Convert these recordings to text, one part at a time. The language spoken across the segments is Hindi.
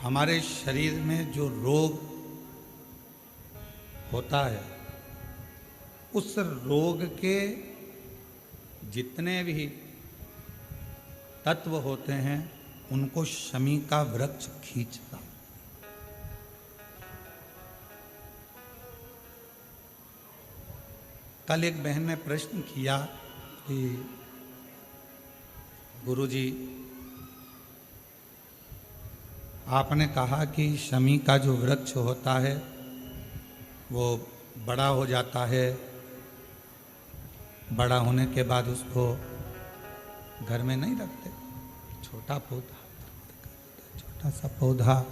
हमारे शरीर में जो रोग होता है, उस रोग के जितने भी तत्व होते हैं उनको शमी का वृक्ष खींचता। कल एक बहन ने प्रश्न किया कि गुरुजी, आपने कहा कि शमी का जो वृक्ष होता है वो बड़ा हो जाता है, बड़ा होने के बाद उसको घर में नहीं रखते, छोटा पौधा, छोटा सा पौधा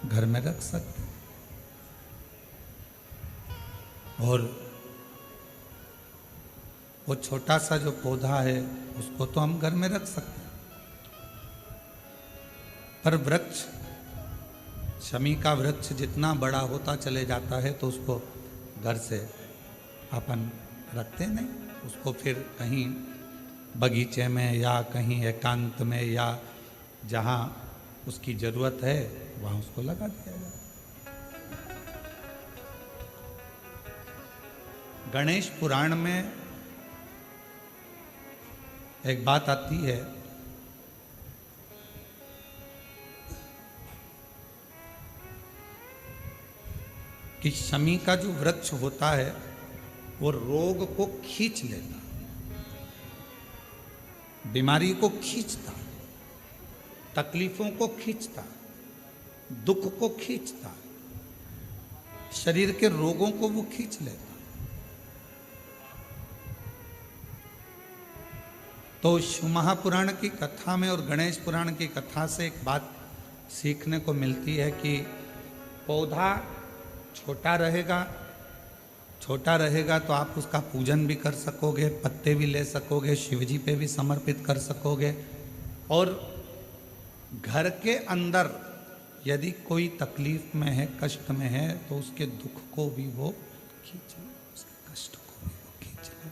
घर में रख सकते, और वो छोटा सा जो पौधा है उसको तो हम घर में रख सकते हैं, पर वृक्ष, शमी का वृक्ष जितना बड़ा होता चले जाता है तो उसको घर से अपन रखते नहीं, उसको फिर कहीं बगीचे में या कहीं एकांत में या जहाँ उसकी ज़रूरत है वहाँ उसको लगा दिया जाता। गणेश पुराण में एक बात आती है कि शमी का जो वृक्ष होता है वो रोग को खींच लेता, बीमारी को खींचता, तकलीफों को खींचता, दुख को खींचता, शरीर के रोगों को वो खींच लेता। तो शिव महापुराण की कथा में और गणेश पुराण की कथा से एक बात सीखने को मिलती है कि पौधा छोटा रहेगा तो आप उसका पूजन भी कर सकोगे, पत्ते भी ले सकोगे, शिवजी पे भी समर्पित कर सकोगे, और घर के अंदर यदि कोई तकलीफ में है, कष्ट में है, तो उसके दुख को भी वो खींच ले, उसके कष्ट को भी वो खींच ले,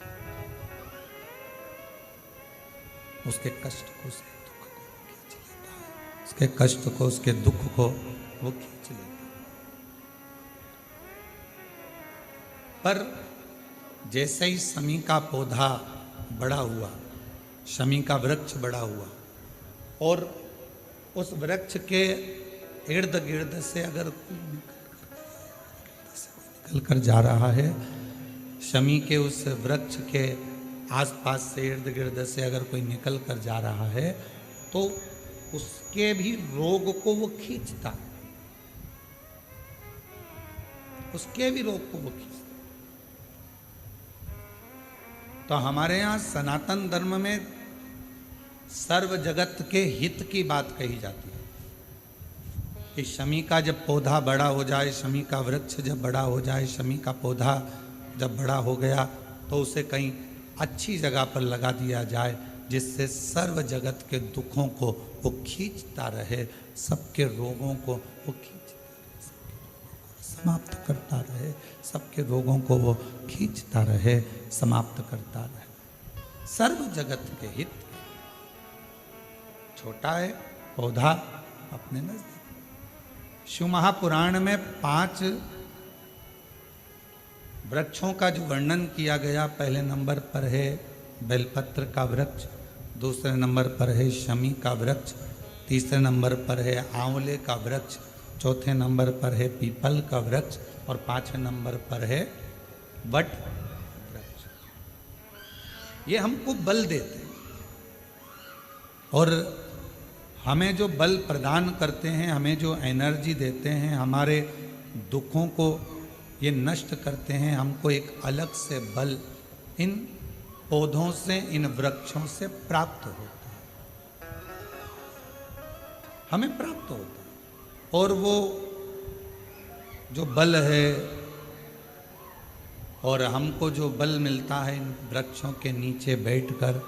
उसके कष्ट को, उसके दुख को वो खींच लेता है, उसके कष्ट को, उसके दुख को वो खींच लेता है। पर जैसे ही शमी का पौधा बड़ा हुआ, शमी का वृक्ष बड़ा हुआ, और उस वृक्ष के इर्द गिर्द से अगर कोई निकल कर जा रहा है, शमी के उस वृक्ष के आसपास से, इर्द गिर्द से अगर कोई निकल कर जा रहा है, तो उसके भी रोग को वो खींचता, उसके भी रोग को वो खींचता। तो हमारे यहाँ सनातन धर्म में सर्व जगत के हित की बात कही जाती है कि शमी का जब पौधा बड़ा हो जाए, शमी का वृक्ष जब बड़ा हो जाए, शमी का पौधा जब बड़ा हो गया तो उसे कहीं अच्छी जगह पर लगा दिया जाए, जिससे सर्व जगत के दुखों को वो खींचता रहे, सबके रोगों को वो खींचता रहे, समाप्त करता रहे, सबके रोगों को वो खींचता रहे, समाप्त करता रहे, सर्व जगत के हित। छोटा है पौधा अपने नजदीक। शिव महापुराण में 5 वृक्षों का जो वर्णन किया गया, पहले नंबर पर है बेलपत्र का वृक्ष, दूसरे नंबर पर है शमी का वृक्ष, तीसरे नंबर पर है आंवले का वृक्ष, चौथे नंबर पर है पीपल का वृक्ष, और 5वें नंबर पर है वट वृक्ष। ये हमको बल देते हैं और हमें जो बल प्रदान करते हैं, हमें जो एनर्जी देते हैं, हमारे दुखों को ये नष्ट करते हैं, हमको एक अलग से बल इन पौधों से, इन वृक्षों से प्राप्त होता है, हमें प्राप्त होता है। और वो जो बल है, और हमको जो बल मिलता है इन वृक्षों के नीचे बैठकर,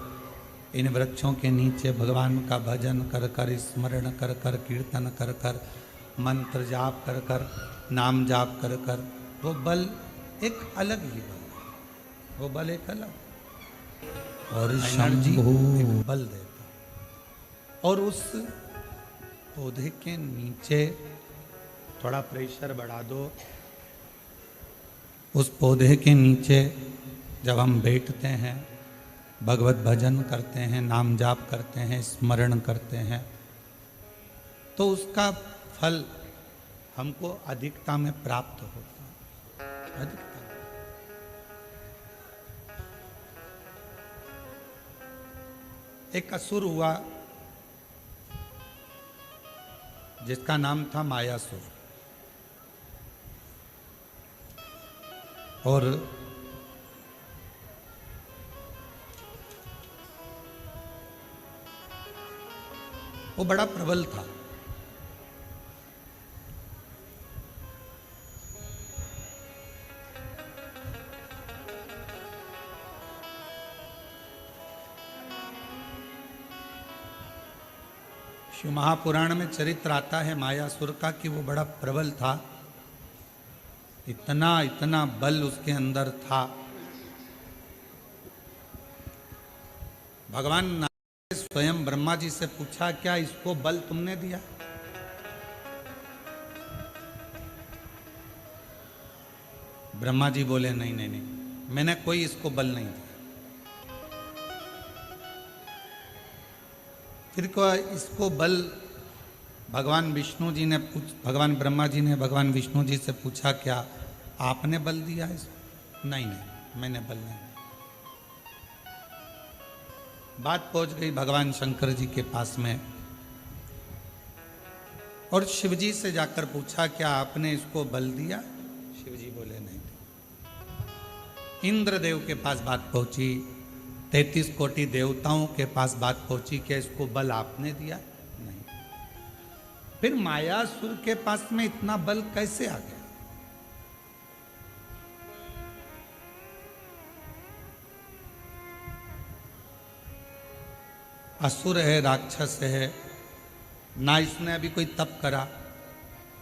इन वृक्षों के नीचे भगवान का भजन कर कर, स्मरण कर कर, कीर्तन कर कर, मंत्र जाप कर कर, नाम जाप कर कर, वो बल एक अलग ही बल है, वो बल एक अलग, और एनर्जी एक बल देता। और उस पौधे के नीचे थोड़ा प्रेशर बढ़ा दो। उस पौधे के नीचे जब हम बैठते हैं, भगवत भजन करते हैं, नाम जाप करते हैं, स्मरण करते हैं, तो उसका फल हमको अधिकता में प्राप्त होता है। अधिकता एक असुर हुआ जिसका नाम था मायासुर, और वो बड़ा प्रबल था। शिव महापुराण में चरित्र आता है मायासुर का कि वो बड़ा प्रबल था। इतना इतना बल उसके अंदर था। भगवान नारायण ने स्वयं ब्रह्मा जी से पूछा, क्या इसको बल तुमने दिया? ब्रह्मा जी बोले, नहीं नहीं नहीं, मैंने कोई इसको बल नहीं दिया। फिर को इसको बल भगवान विष्णु जी ने भगवान ब्रह्मा जी ने भगवान विष्णु जी से पूछा, क्या आपने बल दिया इसको? नहीं नहीं, मैंने बल नहीं दिया। बात पहुंच गई भगवान शंकर जी के पास में, और शिव जी से जाकर पूछा, क्या आपने इसको बल दिया? शिव जी बोले, नहीं दिया। इंद्रदेव के पास बात पहुंची, 33 कोटि देवताओं के पास बात पहुंची कि इसको बल आपने दिया? नहीं। फिर मायासुर के पास में इतना बल कैसे आ गया? असुर है, राक्षस है, ना इसने अभी कोई तप करा,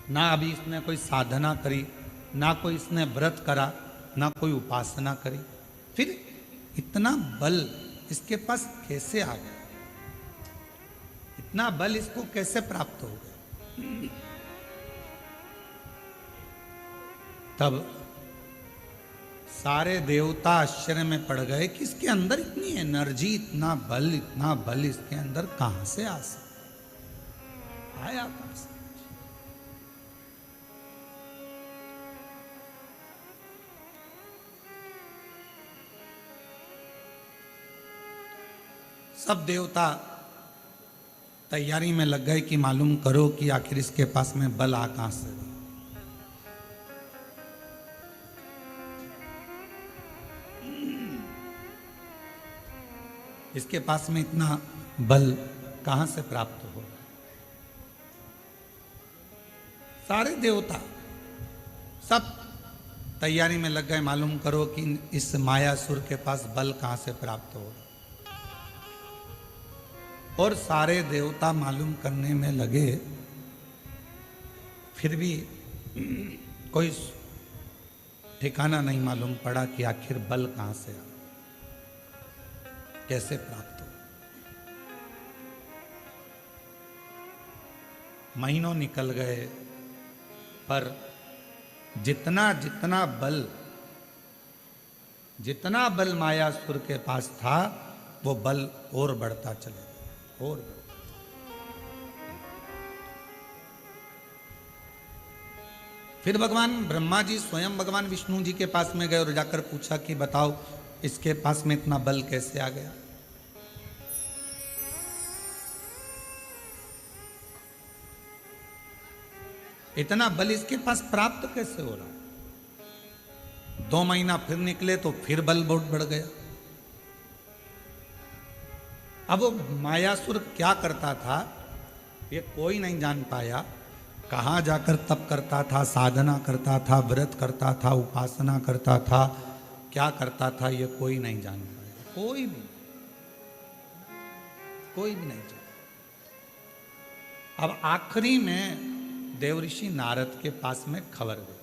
ना अभी इसने कोई साधना करी, ना कोई इसने व्रत करा, ना कोई उपासना करी, फिर इतना बल इसके पास कैसे आ गया? इतना बल इसको कैसे प्राप्त हो गया? तब सारे देवता आश्चर्य में पड़ गए कि इसके अंदर इतनी एनर्जी, इतना बल इसके अंदर कहां से आ सकता? आया कहां से? सब देवता तैयारी में लग गए कि मालूम करो कि आखिर इसके पास में बल आ कहां से। इसके पास में इतना बल कहां से प्राप्त हो? सारे देवता सब तैयारी में लग गए, मालूम करो कि इस मायासुर के पास बल कहां से प्राप्त हो। और सारे देवता मालूम करने में लगे, फिर भी कोई ठिकाना नहीं मालूम पड़ा कि आखिर बल कहां से आ, कैसे प्राप्त हो। महीनों निकल गए, पर जितना बल मायासुर के पास था, वो बल और बढ़ता चला गया। और फिर भगवान ब्रह्मा जी स्वयं भगवान विष्णु जी के पास में गए और जाकर पूछा कि बताओ इसके पास में इतना बल कैसे आ गया? इतना बल इसके पास प्राप्त कैसे हो रहा है? 2 महीना फिर निकले तो फिर बल बहुत बढ़ गया। अब वो मायासुर क्या करता था ये कोई नहीं जान पाया। कहाँ जाकर तप करता था, साधना करता था, व्रत करता था, उपासना करता था, क्या करता था ये कोई नहीं जान पाया। कोई भी नहीं जान। अब आखिरी में देवऋषि नारद के पास में खबर गई।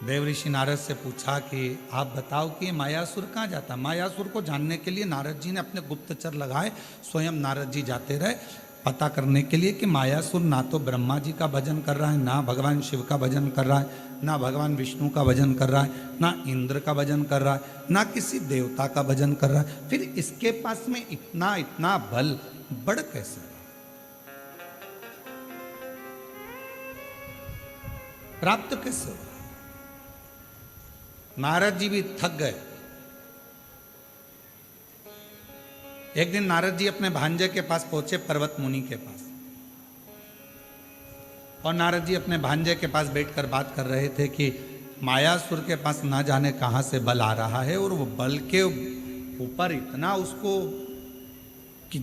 देव ऋषि नारद से पूछा कि आप बताओ कि ये मायासुर कहाँ जाता। मायासुर को जानने के लिए नारद जी ने अपने गुप्तचर लगाए, स्वयं नारद जी जाते रहे पता करने के लिए कि मायासुर ना तो ब्रह्मा जी का भजन कर रहा है, ना भगवान शिव का भजन कर रहा है, ना भगवान विष्णु का भजन कर रहा है, ना इंद्र का भजन कर रहा है, ना किसी देवता का भजन कर रहा है। फिर इसके पास में इतना इतना बल बढ़ कैसे, प्राप्त कैसे हो। नारद जी भी थक गए। एक दिन नारद जी अपने भांजे के पास पहुंचे, पर्वत मुनि के पास, और नारद जी अपने भांजे के पास बैठकर बात कर रहे थे कि मायासुर के पास ना जाने कहां से बल आ रहा है, और वो बल के ऊपर इतना उसको कि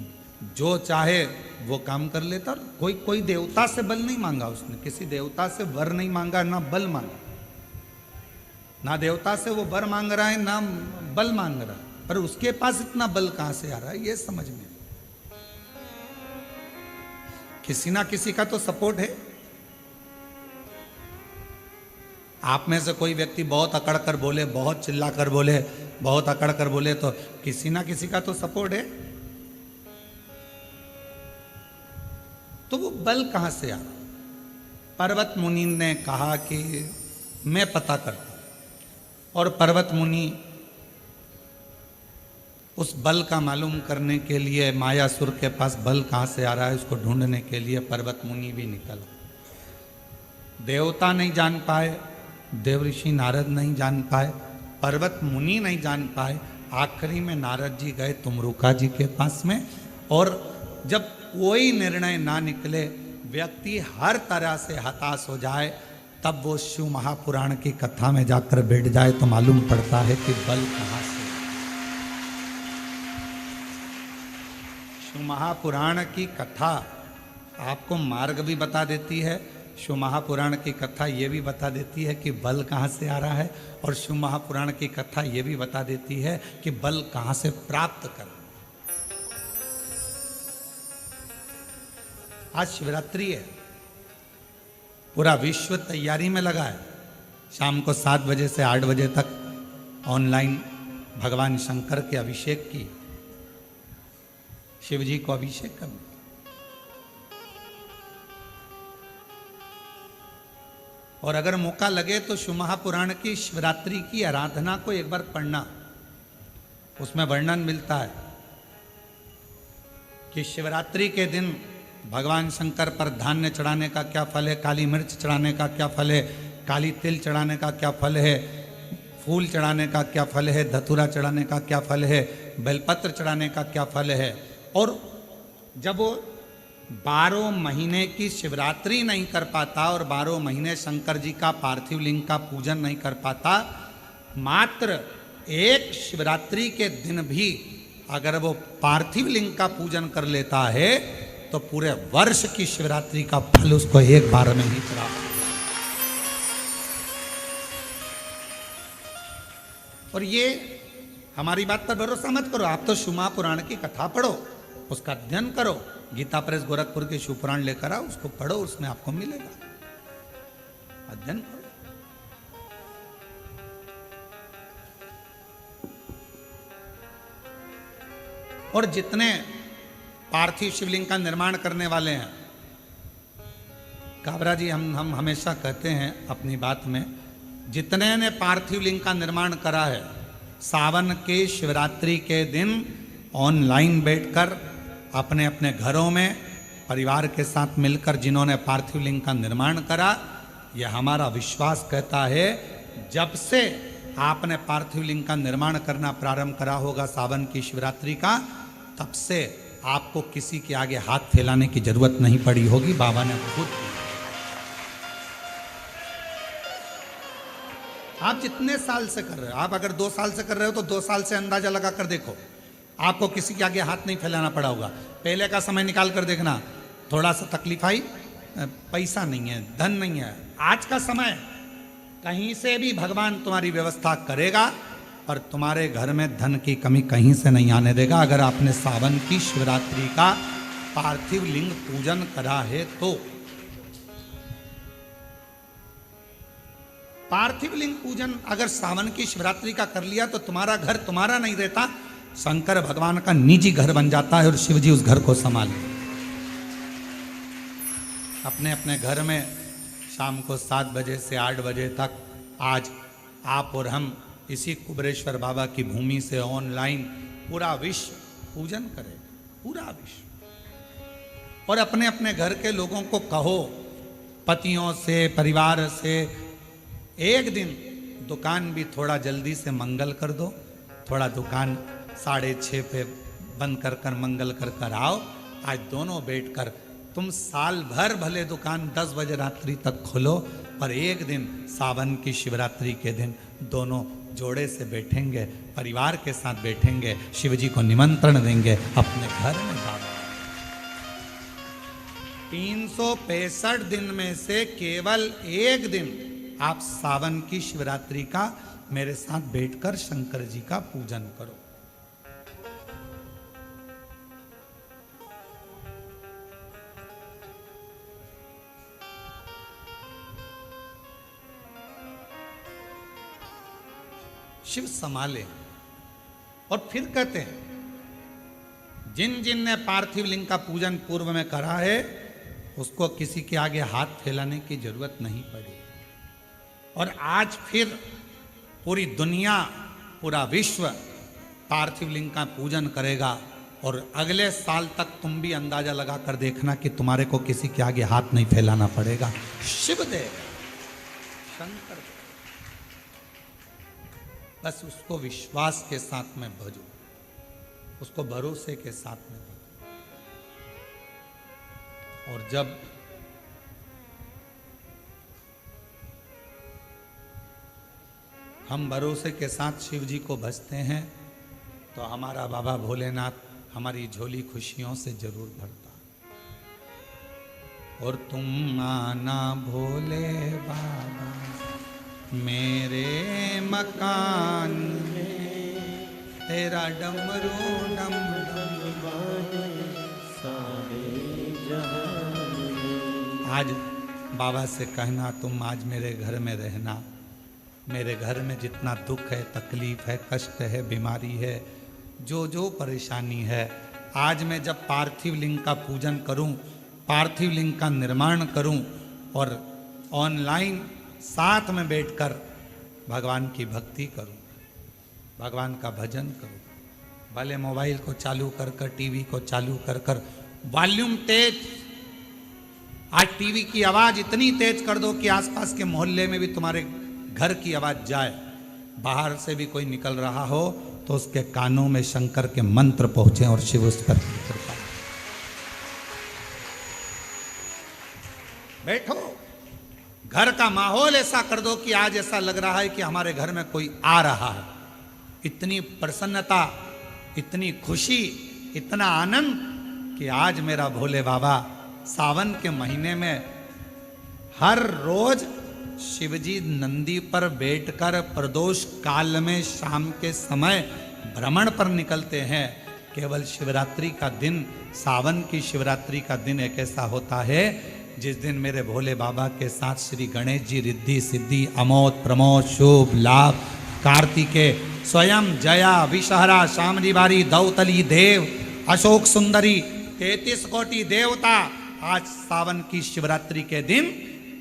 जो चाहे वो काम कर लेता। कोई देवता से बल नहीं मांगा उसने, किसी देवता से वर नहीं मांगा, ना बल मांगा, ना देवता से वो वर मांग रहा है, ना बल मांग रहा है, पर उसके पास इतना बल कहां से आ रहा है ये समझ में। किसी ना किसी का तो सपोर्ट है। आप में से कोई व्यक्ति बहुत अकड़ कर बोले, बहुत चिल्ला कर बोले, बहुत अकड़ कर बोले, तो किसी ना किसी का तो सपोर्ट है। तो वो बल कहां से आ रहा। पर्वत मुनि ने कहा कि मैं पता करता, और पर्वत मुनि उस बल का मालूम करने के लिए, मायासुर के पास बल कहां से आ रहा है उसको ढूंढने के लिए पर्वत मुनि भी निकला। देवता नहीं जान पाए, देव ऋषि नारद नहीं जान पाए, पर्वत मुनि नहीं जान पाए। आखिरी में नारद जी गए तुमरुका जी के पास में, और जब कोई निर्णय ना निकले, व्यक्ति हर तरह से हताश हो जाए, तब वो शिव महापुराण की कथा में जाकर बैठ जाए तो मालूम पड़ता है कि बल कहां से। शिव महापुराण की कथा आपको मार्ग भी बता देती है, शिव महापुराण की कथा ये भी बता देती है कि बल कहाँ से आ रहा है, और शिव महापुराण की कथा ये भी बता देती है कि बल कहाँ से प्राप्त करना। आज शिवरात्रि है, पूरा विश्व तैयारी में लगा है। शाम को 7 बजे से 8 बजे तक ऑनलाइन भगवान शंकर के अभिषेक की, शिव जी को अभिषेक करना। और अगर मौका लगे तो शिव महापुराण की शिवरात्रि की आराधना को एक बार पढ़ना, उसमें वर्णन मिलता है कि शिवरात्रि के दिन भगवान शंकर पर धान्य चढ़ाने का क्या फल है, काली मिर्च चढ़ाने का क्या फल है, काली तिल चढ़ाने का क्या फल है, फूल चढ़ाने का क्या फल है, धतूरा चढ़ाने का क्या फल है, बेलपत्र चढ़ाने का क्या फल है। और जब वो 12 महीने की शिवरात्रि नहीं कर पाता और 12 महीने शंकर जी का पार्थिव लिंग का पूजन नहीं कर पाता, मात्र एक शिवरात्रि के दिन भी अगर वो पार्थिव लिंग का पूजन कर लेता है तो पूरे वर्ष की शिवरात्रि का फल उसको एक बार में ही प्राप्त। और ये हमारी बात पर भरोसा मत करो, आप तो शिव महापुराण की कथा पढ़ो, उसका अध्ययन करो, गीता प्रेस गोरखपुर के शिव पुराण लेकर आओ, उसको पढ़ो, उसमें आपको मिलेगा, अध्ययन करो। और जितने पार्थिव शिवलिंग का निर्माण करने वाले हैं, काबरा जी हम हमेशा कहते हैं अपनी बात में, जितने ने पार्थिव लिंग का निर्माण करा है, सावन के शिवरात्रि के दिन ऑनलाइन बैठकर अपने अपने घरों में परिवार के साथ मिलकर जिन्होंने पार्थिव लिंग का निर्माण करा, यह हमारा विश्वास कहता है, जब से आपने पार्थिव लिंग का निर्माण करना प्रारंभ करा होगा सावन की शिवरात्रि का, तब से आपको किसी के आगे हाथ फैलाने की जरूरत नहीं पड़ी होगी, बाबा ने खुद। आप जितने साल से कर रहे हो, आप अगर 2 साल से कर रहे हो तो 2 साल से अंदाजा लगा कर देखो, आपको किसी के आगे हाथ नहीं फैलाना पड़ा होगा। पहले का समय निकाल कर देखना, थोड़ा सा तकलीफ आई, पैसा नहीं है, धन नहीं है। आज का समय कहीं से भी भगवान तुम्हारी व्यवस्था करेगा और तुम्हारे घर में धन की कमी कहीं से नहीं आने देगा, अगर आपने सावन की शिवरात्रि का पार्थिव लिंग पूजन करा है तो। पार्थिव लिंग पूजन अगर सावन की शिवरात्रि का कर लिया तो तुम्हारा घर तुम्हारा नहीं रहता, शंकर भगवान का निजी घर बन जाता है और शिव जी उस घर को संभाले। अपने अपने घर में शाम को 7 बजे से 8 बजे तक आज आप और हम इसी कुबेरेश्वर बाबा की भूमि से ऑनलाइन पूरा विश्व पूजन करें, पूरा विश्व। और अपने अपने घर के लोगों को कहो, पतियों से, परिवार से, एक दिन दुकान भी थोड़ा जल्दी से मंगल कर दो, थोड़ा दुकान 6:30 पे बंद कर कर मंगल कर कर आओ। आज दोनों बैठकर तुम साल भर भले दुकान 10 बजे रात्रि तक खोलो, पर एक दिन सावन की शिवरात्रि के दिन दोनों जोड़े से बैठेंगे, परिवार के साथ बैठेंगे, शिव जी को निमंत्रण देंगे अपने घर में जाओ। 365 दिन में से केवल एक दिन आप सावन की शिवरात्रि का मेरे साथ बैठकर शंकर जी का पूजन करो। शिव संभाले। और फिर कहते हैं, जिन जिन ने पार्थिव लिंग का पूजन पूर्व में करा है उसको किसी के आगे हाथ फैलाने की जरूरत नहीं पड़ी। और आज फिर पूरी दुनिया, पूरा विश्व पार्थिव लिंग का पूजन करेगा। और अगले साल तक तुम भी अंदाजा लगा कर देखना कि तुम्हारे को किसी के आगे हाथ नहीं फैलाना पड़ेगा। शिव दे, शंकर दे, बस उसको विश्वास के साथ में भजो, उसको भरोसे के साथ में भजो। और जब हम भरोसे के साथ शिव जी को भजते हैं तो हमारा बाबा भोलेनाथ हमारी झोली खुशियों से जरूर भरता। और तुम आना भोले बाबा मेरे मकान में, तेरा डमरू डम डम बाजे सारे जहान में। आज बाबा से कहना, तुम आज मेरे घर में रहना। मेरे घर में जितना दुख है, तकलीफ है, कष्ट है, बीमारी है, जो जो परेशानी है, आज मैं जब पार्थिव लिंग का पूजन करूं, पार्थिव लिंग का निर्माण करूं और ऑनलाइन साथ में बैठकर भगवान की भक्ति करूं, भगवान का भजन करूं। भले मोबाइल को चालू कर कर, टीवी को चालू कर कर, वॉल्यूम तेज। आज टीवी की आवाज इतनी तेज कर दो कि आसपास के मोहल्ले में भी तुम्हारे घर की आवाज जाए। बाहर से भी कोई निकल रहा हो तो उसके कानों में शंकर के मंत्र पहुंचे और शिव उस पर कृपा। बैठो, घर का माहौल ऐसा कर दो कि आज ऐसा लग रहा है कि हमारे घर में कोई आ रहा है। इतनी प्रसन्नता, इतनी खुशी, इतना आनंद कि आज मेरा भोले बाबा सावन के महीने में हर रोज शिवजी नंदी पर बैठकर प्रदोष काल में शाम के समय भ्रमण पर निकलते हैं। केवल शिवरात्रि का दिन, सावन की शिवरात्रि का दिन एक ऐसा होता है जिस दिन मेरे भोले बाबा के साथ श्री गणेश जी रिद्धि सिद्धि अमोद प्रमोद शुभ लाभ कार्तिकेय स्वयं जया विषहरा शामली बारी दौतली देव अशोक सुंदरी 33 कोटि देवता आज सावन की शिवरात्रि के दिन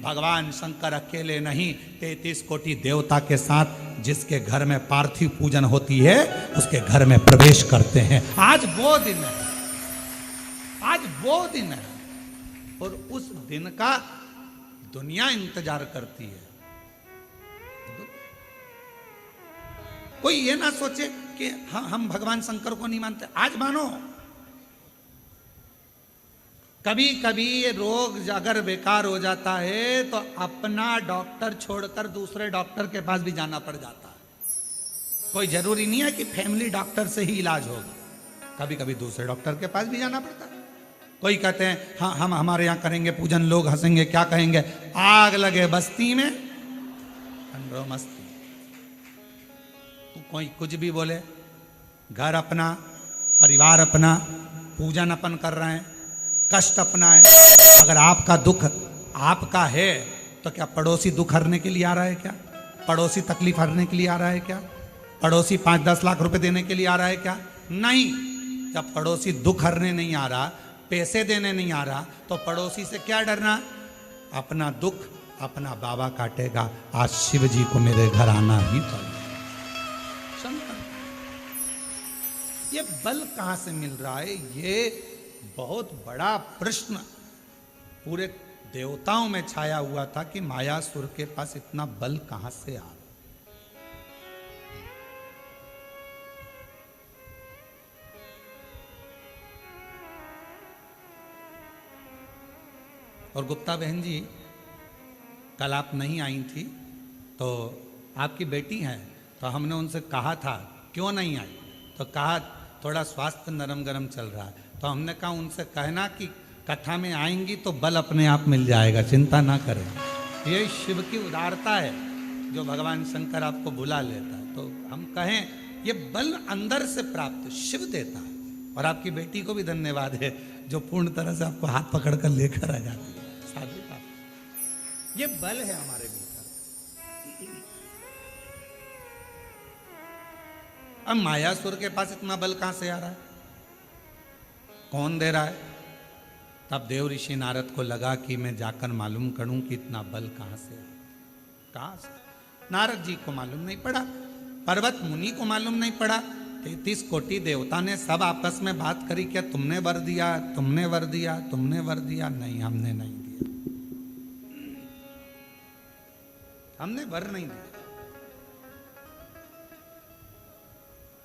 भगवान शंकर अकेले नहीं 33 कोटि देवता के साथ जिसके घर में पार्थिव पूजन होती है उसके घर में प्रवेश करते हैं। आज वो दिन है, आज वो दिन है और उस दिन का दुनिया इंतजार करती है। कोई ये ना सोचे कि हम भगवान शंकर को नहीं मानते। आज मानो। कभी कभी ये रोग अगर बेकार हो जाता है तो अपना डॉक्टर छोड़कर दूसरे डॉक्टर के पास भी जाना पड़ जाता है। कोई जरूरी नहीं है कि फैमिली डॉक्टर से ही इलाज होगा, कभी कभी दूसरे डॉक्टर के पास भी जाना पड़ता है। कोई कहते हैं हाँ हम हमारे यहाँ करेंगे पूजन, लोग हंसेंगे, क्या कहेंगे, आग लगे बस्ती में ठंडो मस्ती। तो कोई कुछ भी बोले, घर अपना, परिवार अपना, पूजन अपन कर रहे हैं, कष्ट अपना है। अगर आपका दुख आपका है तो क्या पड़ोसी दुख हरने के लिए आ रहा है क्या? पड़ोसी तकलीफ हरने के लिए आ रहा है क्या? पड़ोसी 5-10 लाख रुपए देने के लिए आ रहा है क्या? नहीं। जब पड़ोसी दुख हरने नहीं आ रहा, पैसे देने नहीं आ रहा, तो पड़ोसी से क्या डरना? अपना दुख अपना बाबा काटेगा। आज शिव जी को मेरे घर आना ही पड़ेगा। ये बल कहां से मिल रहा है? ये बहुत बड़ा प्रश्न पूरे देवताओं में छाया हुआ था कि मायासुर के पास इतना बल कहां से आ रहा। और गुप्ता बहन जी, कल आप नहीं आई थी, तो आपकी बेटी हैं, तो हमने उनसे कहा था क्यों नहीं आई, तो कहा थोड़ा स्वास्थ्य नरम गरम चल रहा है। तो हमने कहा उनसे कहना कि कथा में आएंगी तो बल अपने आप मिल जाएगा, चिंता ना करें। ये शिव की उदारता है जो भगवान शंकर आपको बुला लेता है। तो हम कहें ये बल अंदर से प्राप्त शिव देता है। और आपकी बेटी को भी धन्यवाद है जो पूर्ण तरह से आपको हाथ पकड़ कर लेकर आ जाती है। साधु का ये बल है हमारे भीतर। अब मायासुर के पास इतना बल कहां से आ रहा है? कौन दे रहा है? तब देव ऋषि नारद को लगा कि मैं जाकर मालूम करूं कि इतना बल कहां से आ, कहां से? नारद जी को मालूम नहीं पड़ा, पर्वत मुनि को मालूम नहीं पड़ा, 33 कोटि देवता ने सब आपस में बात करी, क्या तुमने वर दिया, तुमने वर दिया, तुमने वर दिया? नहीं, हमने नहीं दिया, हमने वर नहीं दिया।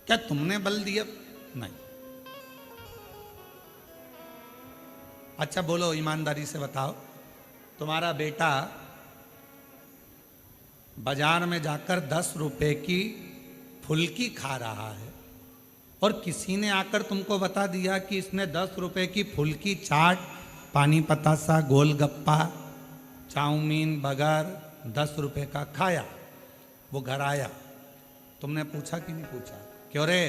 क्या तुमने बल दिया? नहीं। अच्छा बोलो, ईमानदारी से बताओ, तुम्हारा बेटा बाजार में जाकर 10 रुपए की फुल्की खा रहा है और किसी ने आकर तुमको बता दिया कि इसने 10 रुपए की फुल्की, चाट, पानी पतासा, गोलगप्पा, चाउमीन, बर्गर 10 रुपए का खाया। वो घर आया, तुमने पूछा कि नहीं पूछा? क्यों रे,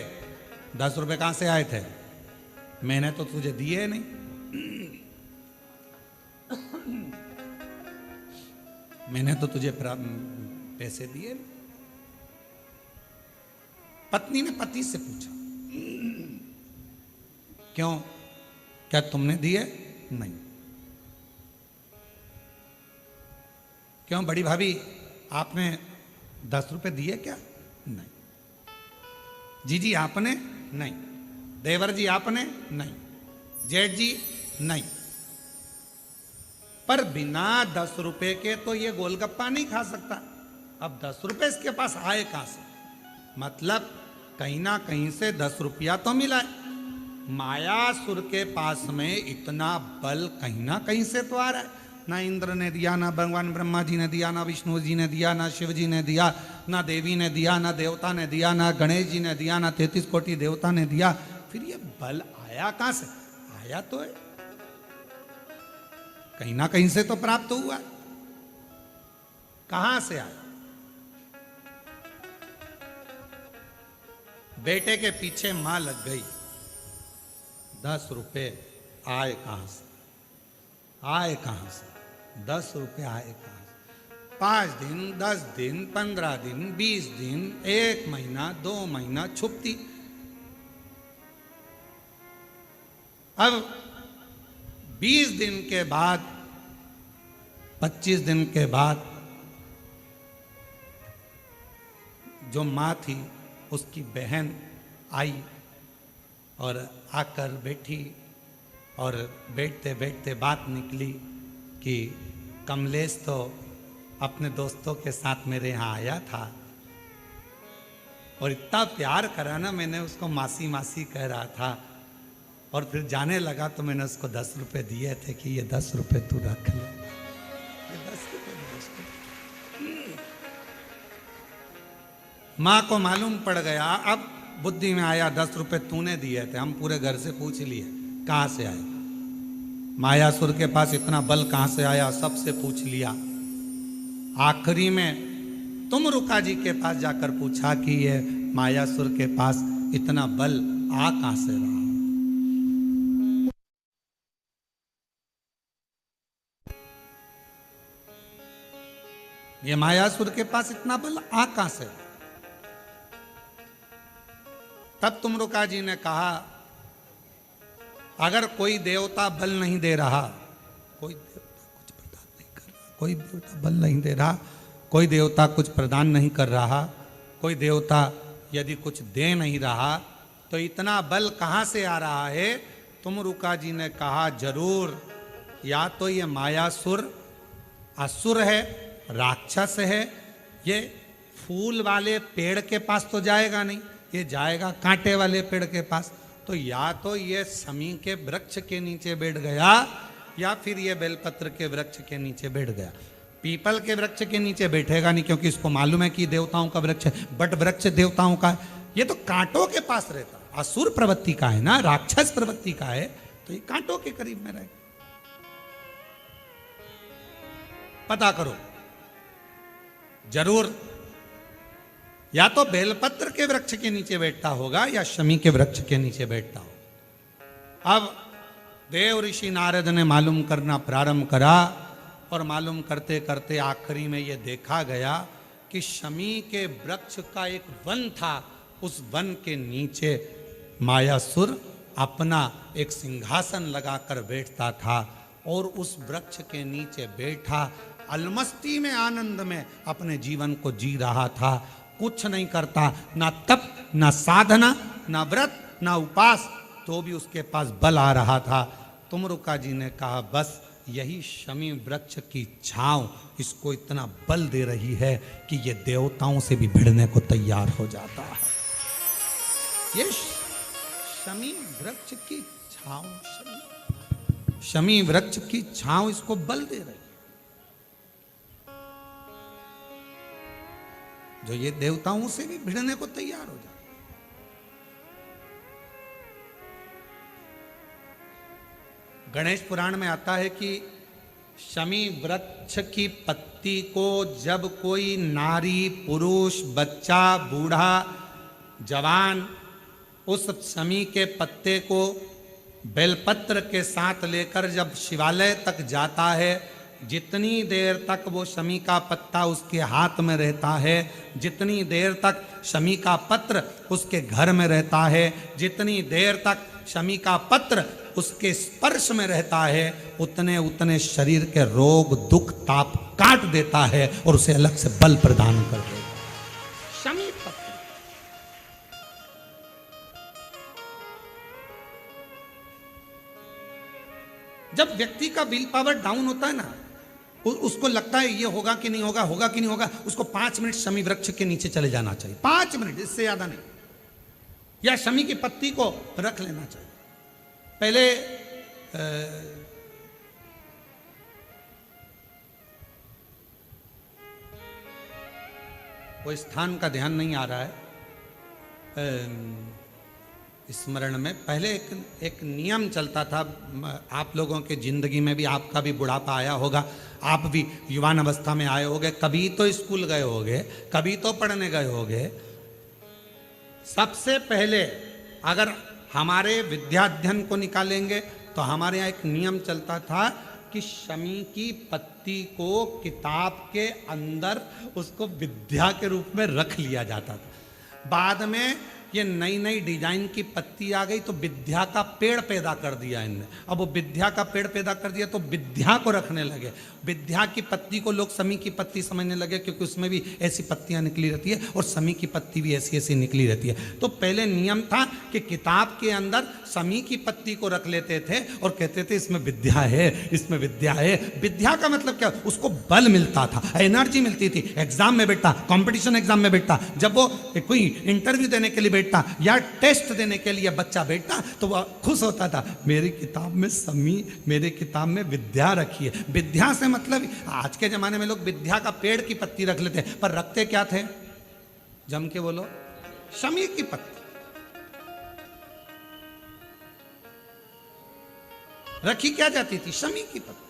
10 रुपए कहां से आए थे? मैंने तो तुझे दिए नहीं। मैंने तो तुझे पैसे दिए। पत्नी ने पति से पूछा, क्यों, क्या तुमने दिए? नहीं। क्यों बड़ी भाभी, आपने 10 रुपए दिए क्या? नहीं। जीजी आपने? नहीं। देवर जी आपने? नहीं। जेठ जी? नहीं। पर बिना 10 रुपए के तो ये गोलगप्पा नहीं खा सकता। अब 10 रुपए इसके पास आए कहां से? मतलब कहीं ना कहीं से 10 रुपया तो मिला है। मायासुर के पास में इतना बल कहीं ना कहीं से तो आ रहा है। ना इंद्र ने दिया, ना भगवान ब्रह्मा जी ने दिया, ना विष्णु जी ने दिया, ना शिव जी ने दिया, ना देवी ने दिया, ना देवता ने दिया, ना गणेश जी ने दिया, ना 33 कोटि देवता ने दिया। फिर ये बल आया कहां से? आया तो है, कहीं ना कहीं से तो प्राप्त हुआ। कहां से आया? बेटे के पीछे मां लग गई, 10 रुपए आए कहां से? आए कहां से? 10 रुपए आए कहां से? 5 दिन, 10 दिन, 15 दिन, 20 दिन, 1 महीना, 2 महीना छुपती। अब 20 दिन के बाद, 25 दिन के बाद जो मां थी उसकी बहन आई और आकर बैठी और बैठते बैठते बात निकली कि कमलेश तो अपने दोस्तों के साथ मेरे यहाँ आया था और इतना प्यार करा ना, मैंने उसको मासी मासी कह रहा था और फिर जाने लगा तो मैंने उसको 10 रुपए दिए थे कि ये 10 रुपए तू रख ले। ये 10 रुपए। माँ को मालूम पड़ गया, अब बुद्धि में आया 10 रुपए तूने दिए थे। हम पूरे घर से पूछ लिए कहां से आए, मायासुर के पास इतना बल कहां से आया, सबसे पूछ लिया। आखिरी में तुम रुका जी के पास जाकर पूछा कि ये मायासुर के पास इतना बल आ कहां से रहा। ये मायासुर के पास इतना बल आ कहां से? तब तुमरुका जी ने कहा, अगर कोई देवता बल नहीं दे रहा, कोई देवता कुछ प्रदान नहीं कर रहा, कोई देवता बल नहीं दे रहा, कोई देवता कुछ प्रदान नहीं कर रहा, कोई देवता यदि कुछ दे नहीं रहा, तो इतना बल कहां से आ रहा है? तुमरुका जी ने कहा, जरूर या तो ये मायासुर असुर है, राक्षस है, ये फूल वाले पेड़ के पास तो जाएगा नहीं, ये जाएगा कांटे वाले पेड़ के पास। तो या तो ये शमी के वृक्ष के नीचे बैठ गया, या फिर ये बेलपत्र के वृक्ष के नीचे बैठ गया। पीपल के वृक्ष के नीचे बैठेगा नहीं, क्योंकि इसको मालूम है कि देवताओं का वृक्ष है। बट वृक्ष देवताओं का है, ये तो कांटों के पास रहता, असुर प्रवृत्ति का है ना, राक्षस प्रवृत्ति का है, तो ये कांटों के करीब में रहेगा। पता करो, जरूर या तो बेलपत्र के वृक्ष के नीचे बैठता होगा, या शमी के वृक्ष के नीचे बैठता होगा। अब देव ऋषि नारद ने मालूम करना प्रारंभ करा, और मालूम करते करते आखिरी में यह देखा गया कि शमी के वृक्ष का एक वन था, उस वन के नीचे मायासुर अपना एक सिंहासन लगाकर बैठता था, और उस वृक्ष के नीचे बैठा अलमस्ती में, आनंद में अपने जीवन को जी रहा था। कुछ नहीं करता, ना तप, ना साधना, ना व्रत, ना उपास, तो भी उसके पास बल आ रहा था। तुमरुका जी ने कहा, बस यही शमी वृक्ष की छांव इसको इतना बल दे रही है कि ये देवताओं से भी भिड़ने को तैयार हो जाता है। ये शमी वृक्ष की छांव, शमी वृक्ष की छांव इसको बल दे रही है, जो ये देवताओं से भी भिड़ने को तैयार हो जाता। गणेश पुराण में आता है कि शमी वृक्ष की पत्ती को जब कोई नारी, पुरुष, बच्चा, बूढ़ा, जवान उस शमी के पत्ते को बेलपत्र के साथ लेकर जब शिवालय तक जाता है, जितनी देर तक वो शमी का पत्ता उसके हाथ में रहता है, जितनी देर तक शमी का पत्र उसके घर में रहता है, जितनी देर तक शमी का पत्र उसके स्पर्श में रहता है, उतने उतने शरीर के रोग, दुख, ताप काट देता है और उसे अलग से बल प्रदान कर देता है। शमी पत्र जब व्यक्ति का विल पावर डाउन होता है ना, उसको लगता है ये होगा कि नहीं होगा, होगा कि नहीं होगा, उसको 5 मिनट शमी वृक्ष के नीचे चले जाना चाहिए, 5 मिनट, इससे ज्यादा नहीं, या शमी की पत्ती को रख लेना चाहिए। पहले वो स्थान का ध्यान नहीं आ रहा है स्मरण में, पहले एक नियम चलता था, आप लोगों के जिंदगी में भी, आपका भी बुढ़ापा आया होगा, आप भी युवान अवस्था में आए होंगे, कभी तो स्कूल गए होंगे, कभी तो पढ़ने गए होंगे। सबसे पहले अगर हमारे विद्याध्ययन को निकालेंगे तो हमारे यहाँ एक नियम चलता था कि शमी की पत्ती को किताब के अंदर उसको विद्या के रूप में रख लिया जाता था। बाद में ये नई नई डिजाइन की पत्ती आ गई तो विद्या का पेड़ पैदा कर दिया इनने। अब वो विद्या का पेड़ पैदा कर दिया तो विद्या को रखने लगे। विद्या की पत्ती को लोग शमी की पत्ती समझने लगे, क्योंकि उसमें भी ऐसी पत्तियां निकली रहती है और शमी की पत्ती भी ऐसी ऐसी निकली रहती है। तो पहले नियम था कि किताब के अंदर शमी की पत्ती को रख लेते थे और कहते थे इसमें विद्या है, इसमें विद्या है। विद्या का मतलब क्या? उसको बल मिलता था, एनर्जी मिलती थी। एग्जाम में बैठता, कंपटीशन एग्जाम में बैठता, जब वो कोई इंटरव्यू देने के लिए बैठता या टेस्ट देने के लिए बच्चा बैठता तो वह खुश होता था, मेरी किताब में शमी, मेरे किताब में विद्या रखी है। विद्या से मतलब आज के जमाने में लोग विद्या का पेड़ की पत्ती रख लेते, पर रखते क्या थे? जम के बोलो, शमी की पत्ती। रखी क्या जाती थी? शमी की पत्ती।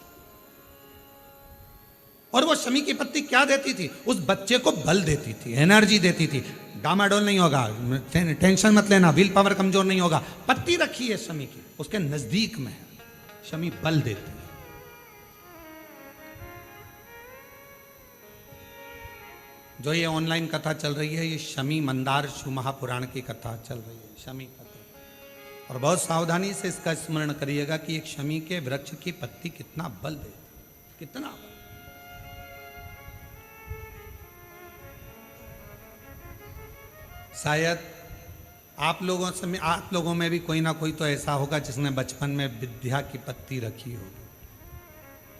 और वो शमी की पत्ती क्या देती थी? उस बच्चे को बल देती थी, एनर्जी देती थी। डामाडोल नहीं होगा, टेंशन मत लेना, विल पावर कमजोर नहीं होगा। पत्ती रखी है शमी की, उसके नजदीक में है, शमी बल देती है। जो ये ऑनलाइन कथा चल रही है, ये शमी मंदार शिव महापुराण की कथा चल रही है, शमी कथा। और बहुत सावधानी से इसका स्मरण करिएगा कि एक शमी के वृक्ष की पत्ती कितना बल दे, कितना बल। शायद आप लोगों में भी कोई ना कोई तो ऐसा होगा जिसने बचपन में विद्या की पत्ती रखी होगी।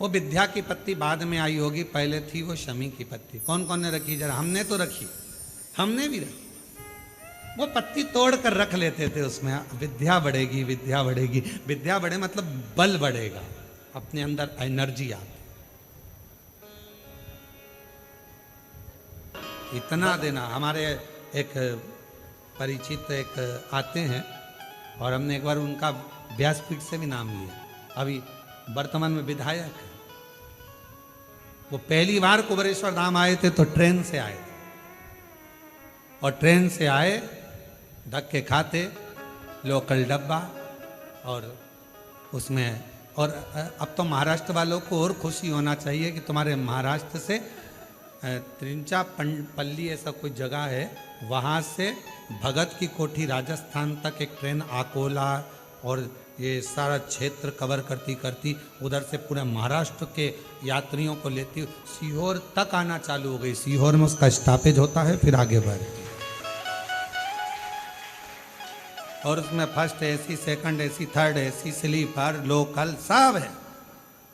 वो विद्या की पत्ती बाद में आई होगी, पहले थी वो शमी की पत्ती। कौन कौन ने रखी? जरा हमने तो रखी, हमने भी रखी। वो पत्ती तोड़ कर रख लेते थे, उसमें विद्या बढ़ेगी, विद्या बढ़ेगी। विद्या बढ़े मतलब बल बढ़ेगा, अपने अंदर एनर्जी आती। इतना देना। हमारे एक परिचित एक आते हैं और हमने एक बार उनका व्यासपीठ से भी नाम लिया। अभी वर्तमान में विधायक है। वो पहली बार कुबेरेश्वर धाम आए थे तो ट्रेन से आए थे, और ट्रेन से आए, धक्के खाते, लोकल डब्बा, और उसमें। और अब तो महाराष्ट्र वालों को और खुशी होना चाहिए कि तुम्हारे महाराष्ट्र से त्रिंचापल्ली ऐसा कोई जगह है, वहाँ से भगत की कोठी राजस्थान तक एक ट्रेन अकोला और ये सारा क्षेत्र कवर करती करती उधर से पूरे महाराष्ट्र के यात्रियों को लेती सीहोर तक आना चालू हो गई। सीहोर में उसका स्टॉपेज होता है, फिर आगे बढ़ती। और उसमें first AC, second AC, third AC, sleeper, local सब है।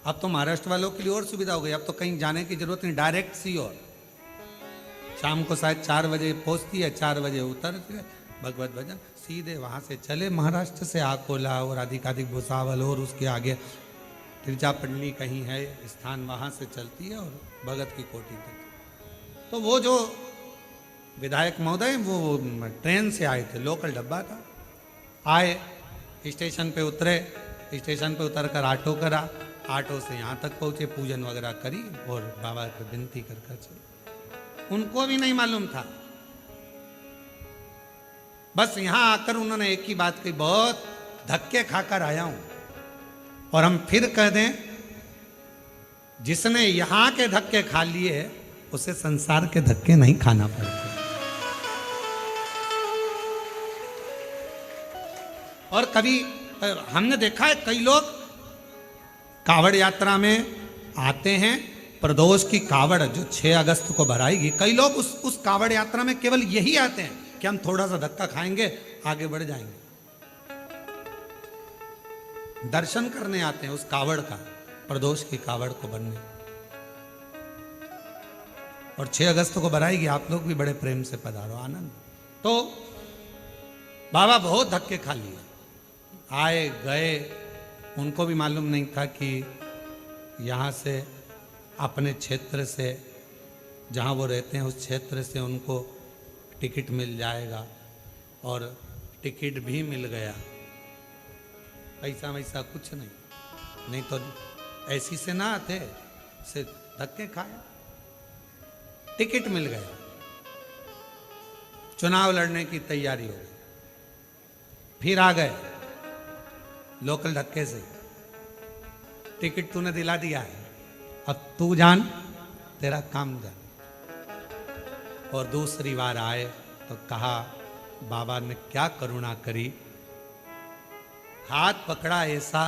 अब तो महाराष्ट्र वालों के लिए और सुविधा हो गई, अब तो कहीं जाने की जरूरत नहीं, डायरेक्ट सीहोर। शाम को शायद 4 बजे पहुंचती है, 4 बजे उतर भगवत भजन, सीधे वहाँ से चले महाराष्ट्र से अकोला और अधिकाधिक भुसावल और उसके आगे तिरचापल्ली कहीं है स्थान, वहाँ से चलती है और भगत की कोठी तक। तो वो जो विधायक महोदय वो ट्रेन से आए थे, लोकल डब्बा था। आए, स्टेशन पे उतरे, स्टेशन पे उतर कर ऑटो करा, ऑटो से यहाँ तक पहुँचे, पूजन वगैरह करी और बाबा को विनती कर चले। उनको भी नहीं मालूम था, बस यहां आकर उन्होंने एक ही बात कही, बहुत धक्के खाकर आया हूं। और हम फिर कह दें, जिसने यहां के धक्के खा लिए उसे संसार के धक्के नहीं खाना पड़ते। और कभी हमने देखा है कई लोग कावड़ यात्रा में आते हैं, प्रदोष की कावड़ जो 6 अगस्त को भराएगी, कई लोग उस कावड़ यात्रा में केवल यही आते हैं कि हम थोड़ा सा धक्का खाएंगे, आगे बढ़ जाएंगे। दर्शन करने आते हैं उस कावड़ का, प्रदोष की कावड़ को बनने। और 6 अगस्त को भराएगी, आप लोग भी बड़े प्रेम से पधारो, आनंद। तो बाबा बहुत धक्के खा लिए, आए गए, उनको भी मालूम नहीं था कि यहाँ से अपने क्षेत्र से, जहाँ वो रहते हैं उस क्षेत्र से उनको टिकट मिल जाएगा। और टिकट भी मिल गया, पैसा वैसा कुछ नहीं तो ऐसी से ना आते, से धक्के खाए, टिकट मिल गया। चुनाव लड़ने की तैयारी हो गई, फिर आ गए लोकल धक्के से, टिकट तूने दिला दिया है, अब तू जान, तेरा काम जान। और दूसरी बार आए तो कहा, बाबा ने क्या करुणा करी, हाथ पकड़ा ऐसा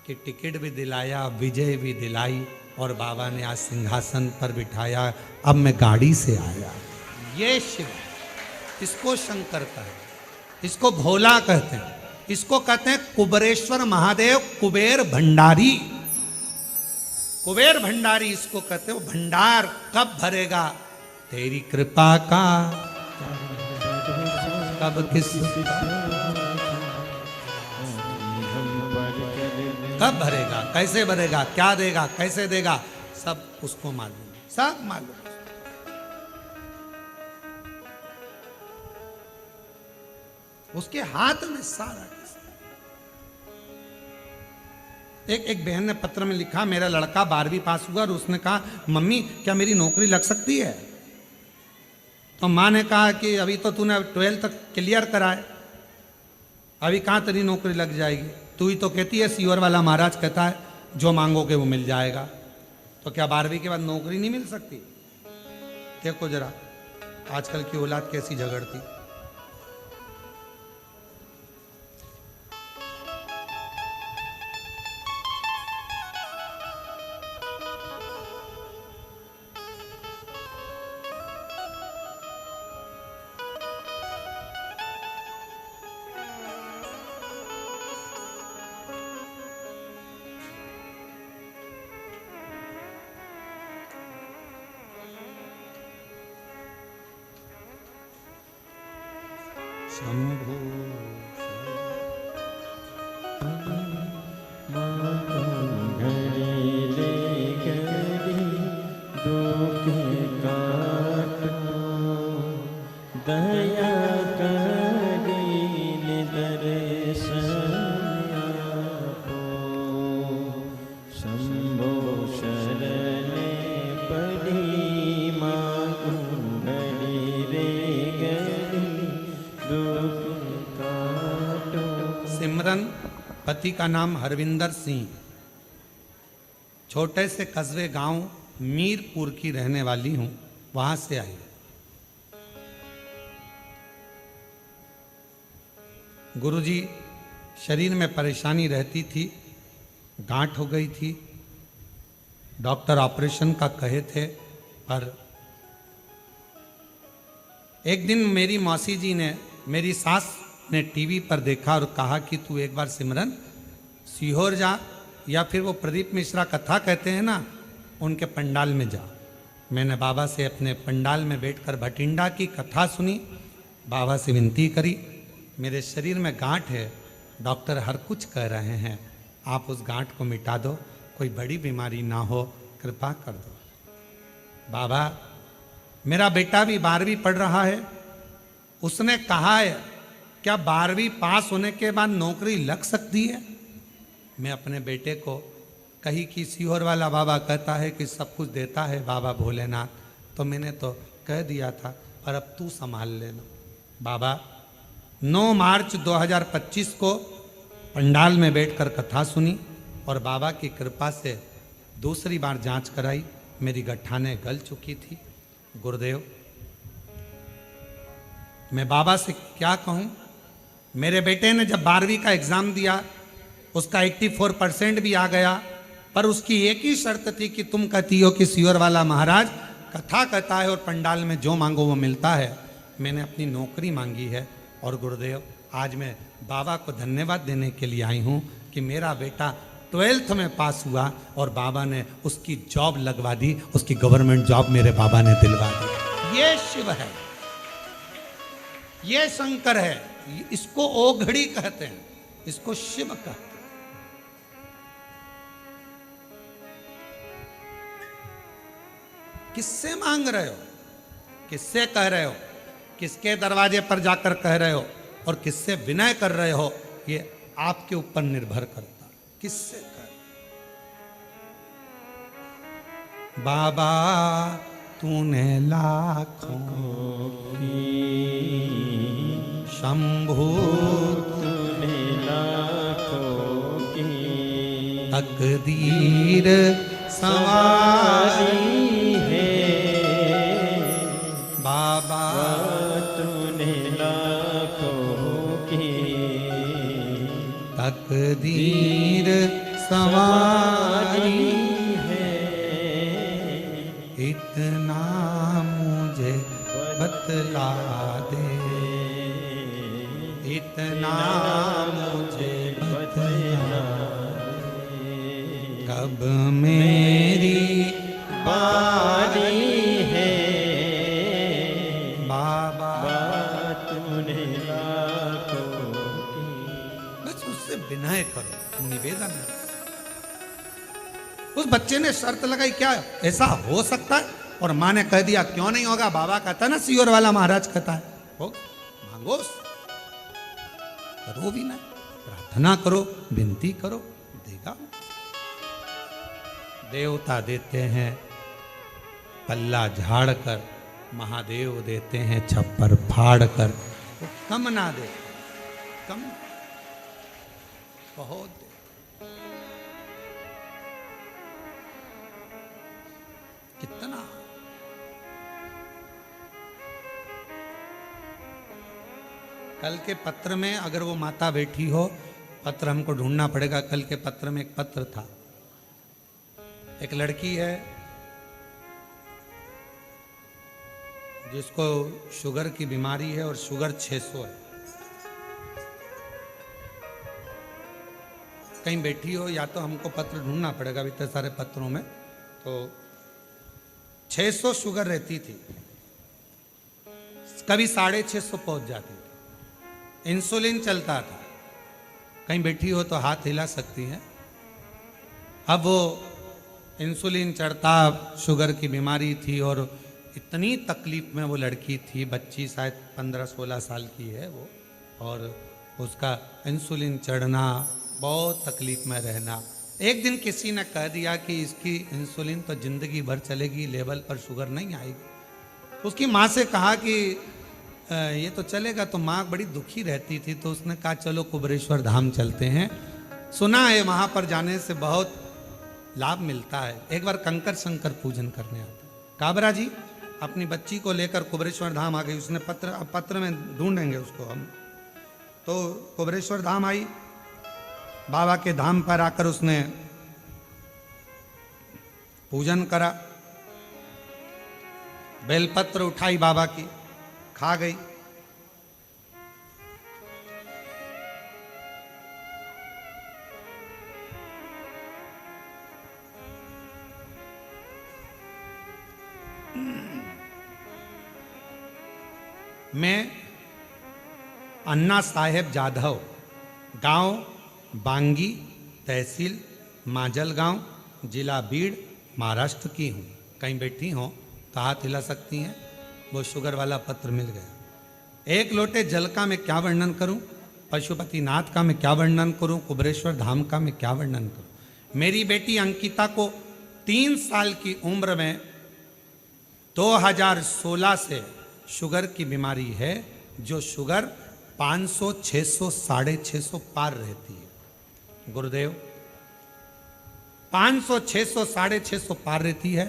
कि टिकट भी दिलाया, विजय भी दिलाई, और बाबा ने आज सिंहासन पर बिठाया। अब मैं गाड़ी से आया। ये शिव, इसको शंकर कहते हैं, इसको भोला कहते हैं, इसको कहते हैं कुबेरेश्वर महादेव, कुबेर भंडारी। कुबेर भंडारी इसको कहते हो। भंडार कब भरेगा? तेरी कृपा का कब किस कब भरेगा, कैसे भरेगा, क्या देगा, कैसे देगा, सब उसको मालूम, सब मालूम। उसके हाथ में सारा। एक बहन ने पत्र में लिखा, मेरा लड़का 12वीं पास हुआ और उसने कहा, मम्मी क्या मेरी नौकरी लग सकती है? तो माँ ने कहा कि अभी तो तूने 12th तक क्लियर करा है, अभी कहाँ तेरी नौकरी लग जाएगी? तू ही तो कहती है, सीहोर वाला महाराज कहता है जो मांगोगे वो मिल जाएगा। तो क्या 12वीं के बाद नौकरी नहीं मिल सकती? देखो जरा आजकल की औलाद कैसी झगड़ती। शंभो दया करीन दर्शन आपो, शंभो शरणे पड़ी मागू घड़ी रे घड़ी दुख काटो। सिमरन पति का नाम हरविंदर सिंह, छोटे से कस्बे गांव मीरपुर की रहने वाली हूं, वहां से आई। गुरुजी, शरीर में परेशानी रहती थी, गांठ हो गई थी, डॉक्टर ऑपरेशन का कहे थे, पर एक दिन मेरी मौसी जी ने, मेरी सास ने टीवी पर देखा और कहा कि तू एक बार सिमरन सीहोर जा, या फिर वो प्रदीप मिश्रा कथा कहते हैं ना, उनके पंडाल में जा। मैंने बाबा से अपने पंडाल में बैठकर भटिंडा की कथा सुनी, बाबा से विनती करी, मेरे शरीर में गांठ है, डॉक्टर हर कुछ कह रहे हैं, आप उस गांठ को मिटा दो, कोई बड़ी बीमारी ना हो, कृपा कर दो। बाबा, मेरा बेटा भी 12वीं पढ़ रहा है, उसने कहा है क्या 12वीं पास होने के बाद नौकरी लग सकती है? मैं अपने बेटे को कही कि सीहोर वाला बाबा कहता है कि सब कुछ देता है बाबा भोलेनाथ, तो मैंने तो कह दिया था, पर अब तू संभाल लेना। बाबा 9 मार्च 2025 को पंडाल में बैठकर कथा सुनी और बाबा की कृपा से दूसरी बार जांच कराई, मेरी गठाने गल चुकी थी। गुरुदेव, मैं बाबा से क्या कहूं, मेरे बेटे ने जब 12वीं का एग्जाम दिया, उसका 84% भी आ गया, पर उसकी एक ही शर्त थी कि तुम कहती हो कि सीहोर वाला महाराज कथा कहता है और पंडाल में जो मांगो वो मिलता है। मैंने अपनी नौकरी मांगी है और गुरुदेव, आज मैं बाबा को धन्यवाद देने के लिए आई हूँ कि मेरा बेटा 12th में पास हुआ और बाबा ने उसकी जॉब लगवा दी, उसकी गवर्नमेंट जॉब मेरे बाबा ने दिलवा दी। ये शिव है, ये शंकर है, इसको ओघड़ी कहते हैं, इसको शिव कहते हैं। किससे मांग रहे हो, किससे कह रहे हो, किसके दरवाजे पर जाकर कह रहे हो और किससे विनय कर रहे हो, ये आपके ऊपर निर्भर करता है, किससे कर। बाबा तूने लाखों शंभू तूने लाखों की तकदीर सवारी है, बाबा तूने लाखों की तकदीर सवारी है, इतना मुझे बतला दे, इतना मुझे बतला दे, कब मेरी बारी है, बाबा। तूने लाखों की। बस उससे विनय करो, निवेदन करो। उस बच्चे ने शर्त लगाई, क्या ऐसा हो सकता है? और माँ ने कह दिया क्यों नहीं होगा, बाबा कहता है ना, सीहोर वाला महाराज कहता है, हो मांगो, करो विनय, प्रार्थना करो, विनती करो, देगा। देवता देते हैं पल्ला झाड़ कर, महादेव देते हैं छप्पर फाड़ कर, वो कम ना दे, कम बहुत दे। कितना कल के पत्र में अगर वो माता बैठी हो, पत्र हमको ढूंढना पड़ेगा। कल के पत्र में एक पत्र था, एक लड़की है जिसको शुगर की बीमारी है और शुगर 600 है। कहीं बैठी हो, या तो हमको पत्र ढूंढना पड़ेगा इतने सारे पत्रों में। तो 600 शुगर रहती थी, कभी 650 पहुंच जाती थी। इंसुलिन चलता था, कहीं बैठी हो तो हाथ हिला सकती है। अब वो इंसुलिन चढ़ता, शुगर की बीमारी थी और इतनी तकलीफ में वो लड़की थी, बच्ची शायद 15-16 साल की है वो, और उसका इंसुलिन चढ़ना, बहुत तकलीफ में रहना। एक दिन किसी ने कह दिया कि इसकी इंसुलिन तो जिंदगी भर चलेगी, लेवल पर शुगर नहीं आएगी। उसकी माँ से कहा कि ये तो चलेगा, तो माँ बड़ी दुखी रहती थी। तो उसने कहा चलो कुबेरेश्वर धाम चलते हैं, सुना है वहाँ पर जाने से बहुत लाभ मिलता है। एक बार कंकर शंकर पूजन करने आता। काबरा जी अपनी बच्ची को लेकर कुबेरेश्वर धाम आ गई। उसने पत्र में ढूंढेंगे उसको हम। तो कुबेरेश्वर धाम आई, बाबा के धाम पर आकर उसने पूजन करा, बेलपत्र उठाई बाबा की, खा गई। मैं अन्ना साहेब जाधव, गांव बांगी, तहसील माजलगांव, जिला बीड़, महाराष्ट्र की हूँ। कहीं बैठी हो तो हाथ हिला सकती हैं। वो शुगर वाला पत्र मिल गया। एक लोटे जल का मैं क्या वर्णन करूं, पशुपतिनाथ का मैं क्या वर्णन करूं, कुबेरेश्वर धाम का मैं क्या वर्णन करूं। मेरी बेटी अंकिता को 3 साल की उम्र में 2016 से शुगर की बीमारी है, जो शुगर 500, 600, 650 पार रहती है। गुरुदेव 500, 600, 650 पार रहती है।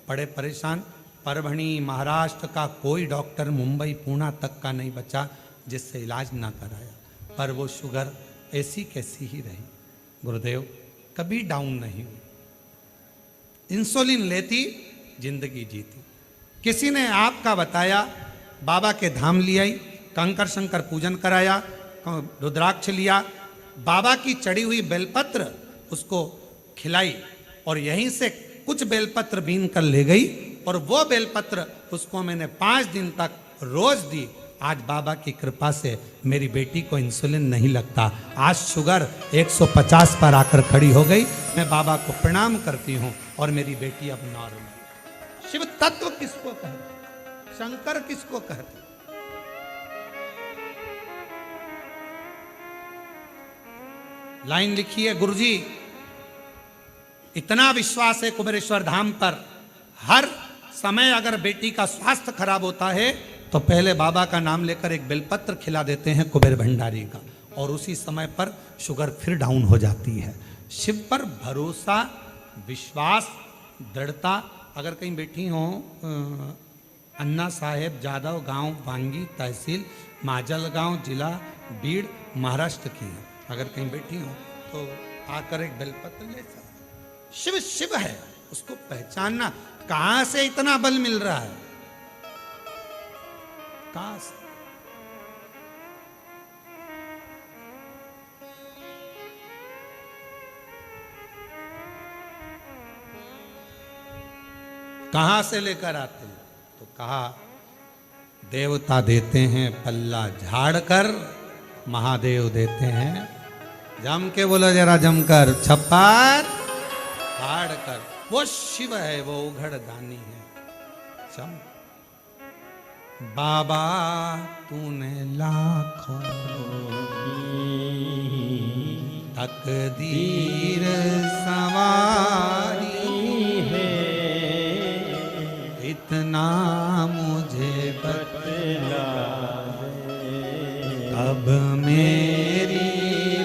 बड़े परेशान। परभणी, महाराष्ट्र का कोई डॉक्टर मुंबई, पूना तक का नहीं बचा जिससे इलाज ना कराया, पर वो शुगर ऐसी कैसी ही रही। गुरुदेव कभी डाउन नहीं हुई, इंसुलिन लेती, जिंदगी जीती। किसी ने आपका बताया, बाबा के धाम ले आई, कंकर शंकर पूजन कराया, रुद्राक्ष लिया, बाबा की चढ़ी हुई बेलपत्र उसको खिलाई और यहीं से कुछ बेलपत्र बीन कर ले गई और वो बेलपत्र उसको मैंने 5 दिन तक रोज दी। आज बाबा की कृपा से मेरी बेटी को इंसुलिन नहीं लगता। आज शुगर 150 पर आकर खड़ी हो गई। मैं बाबा को प्रणाम करती हूँ और मेरी बेटी अब नॉर्मल। शिव तत्व किसको कहते, शंकर किसको कहते? लाइन लिखी है, गुरुजी इतना विश्वास है कुबेरेश्वर धाम पर, हर समय अगर बेटी का स्वास्थ्य खराब होता है तो पहले बाबा का नाम लेकर एक बेलपत्र खिला देते हैं कुबेर भंडारी का, और उसी समय पर शुगर फिर डाउन हो जाती है। शिव पर भरोसा, विश्वास, दृढ़ता। अगर कहीं बैठी हो, अन्ना साहेब जाधव, गांव बांगी, तहसील माजलगांव, जिला बीड़, महाराष्ट्र की है। अगर कहीं बैठी हो तो आकर एक बेलपत्र ले सकते। शिव शिव है, उसको पहचानना। कहां से इतना बल मिल रहा है, कहां से? कहां से लेकर आते हैं? तो कहा देवता देते हैं पल्ला झाड़ कर, महादेव देते हैं जम के, बोलो जरा जमकर, छप्पर फाड़ कर। वो शिव है, वो उघड़ दानी है। चम बाबा तूने लाखों तकदीर सवारी है, इतना मुझे बतला कब मेरी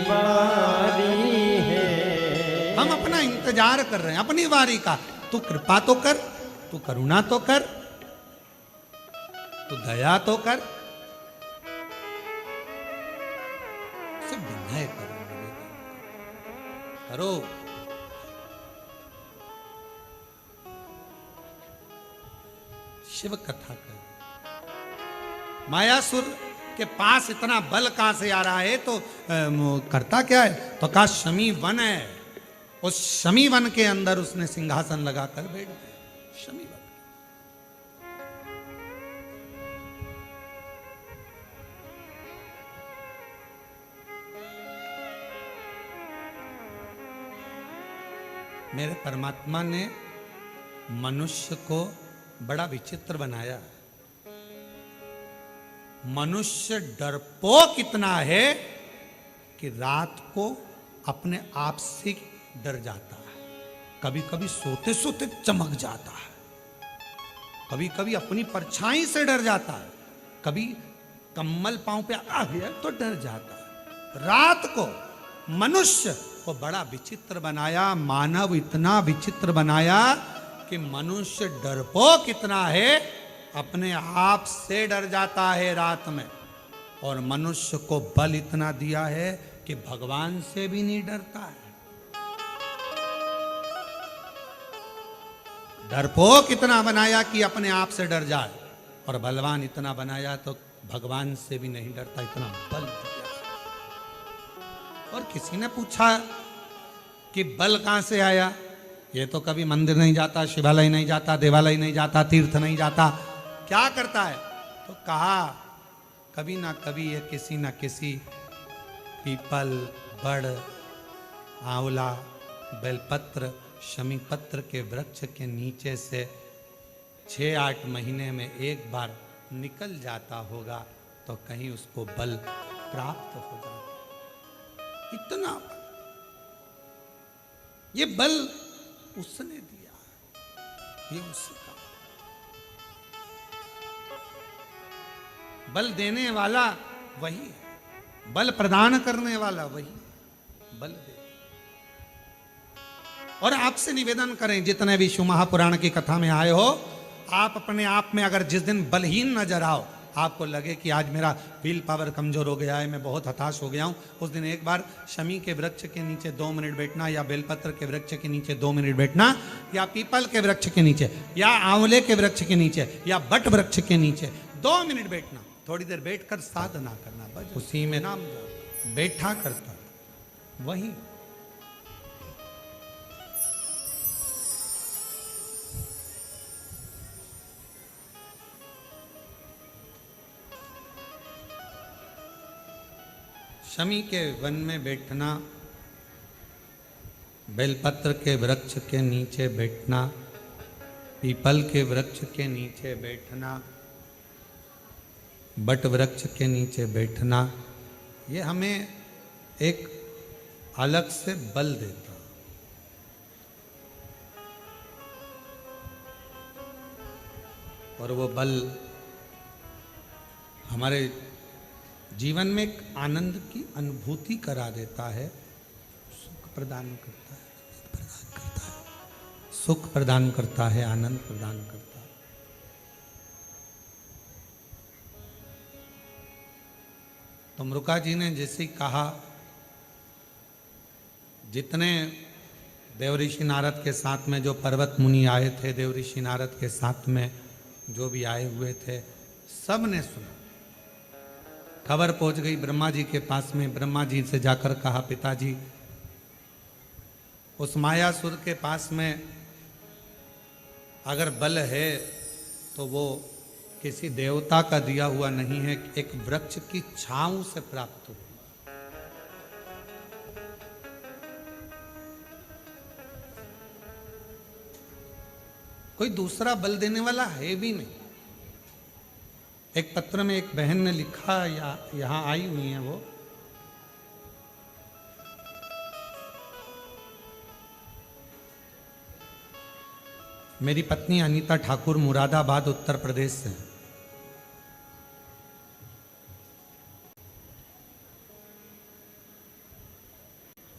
बारी है। हम अपना इंतजार कर रहे हैं अपनी बारी का। तू कृपा तो कर, तू करुणा तो कर, तू दया तो कर। विनय करो, निवेदन करो। शिव कथा कर। मायासुर के पास इतना बल कहां से आ रहा है, तो करता क्या है, तो कहा शमी वन है, उस शमी वन के अंदर उसने सिंहासन लगाकर बैठ गया। शमी वन मेरे परमात्मा ने मनुष्य को बड़ा विचित्र बनाया। मनुष्य डरपोक इतना है कि रात को अपने आप से डर जाता है, कभी कभी सोते सोते चमक जाता है, कभी कभी अपनी परछाई से डर जाता है, कभी कम्बल पांव पे आ गया तो डर जाता है। रात को मनुष्य को बड़ा विचित्र बनाया, मानव इतना विचित्र बनाया कि मनुष्य डरपोक इतना है, अपने आप से डर जाता है रात में। और मनुष्य को बल इतना दिया है कि भगवान से भी नहीं डरता है। डरपोक इतना बनाया कि अपने आप से डर जाए, और बलवान इतना बनाया तो भगवान से भी नहीं डरता, इतना बल दिया। और किसी ने पूछा कि बल कहां से आया, ये तो कभी मंदिर नहीं जाता, शिवालय नहीं जाता, देवालय नहीं जाता, तीर्थ नहीं जाता, क्या करता है, तो कहा कभी ना कभी ये किसी ना किसी पीपल, बड़, आंवला, बेलपत्र, शमी पत्र के वृक्ष के नीचे से 6-8 महीने में एक बार निकल जाता होगा, तो कहीं उसको बल प्राप्त हो जाता। इतना बल, ये बल उसने दिया, ये उसका बल देने वाला वही है, बल प्रदान करने वाला वही बल दे। और आपसे निवेदन करें, जितने भी शिव महापुराण की कथा में आए हो, आप अपने आप में अगर जिस दिन बलहीन नजर आओ, आपको लगे कि आज मेरा विल पावर कमजोर हो गया है, मैं बहुत हताश हो गया हूं, उस दिन एक बार शमी के वृक्ष के नीचे 2 मिनट बैठना, या बेलपत्र के वृक्ष के नीचे 2 मिनट बैठना, या पीपल के वृक्ष के नीचे, या आंवले के वृक्ष के नीचे, या बट वृक्ष के नीचे 2 मिनट बैठना, थोड़ी देर बैठकर साधना करना, बस उसी में नाम बैठा करता वही। शमी के वन में बैठना, बेलपत्र के वृक्ष के नीचे बैठना, पीपल के वृक्ष के नीचे बैठना, बट वृक्ष के नीचे बैठना, ये हमें एक अलग से बल देता। और वो बल हमारे जीवन में एक आनंद की अनुभूति करा देता है, सुख प्रदान करता है, सुख प्रदान करता है, आनंद प्रदान करता है। तो मृका जी ने जैसे ही कहा, जितने देवऋषि नारद के साथ में जो पर्वत मुनि आए थे, देवऋषि नारद के साथ में जो भी आए हुए थे, सब ने सुना। खबर पहुंच गई ब्रह्मा जी के पास में। ब्रह्मा जी से जाकर कहा, पिताजी, उस मायासुर के पास में अगर बल है तो वो किसी देवता का दिया हुआ नहीं है, एक वृक्ष की छांव से प्राप्त हुआ। कोई दूसरा बल देने वाला है भी नहीं। एक पत्र में एक बहन ने लिखा, या यहां आई हुई है वो, मेरी पत्नी अनीता ठाकुर मुरादाबाद उत्तर प्रदेश से।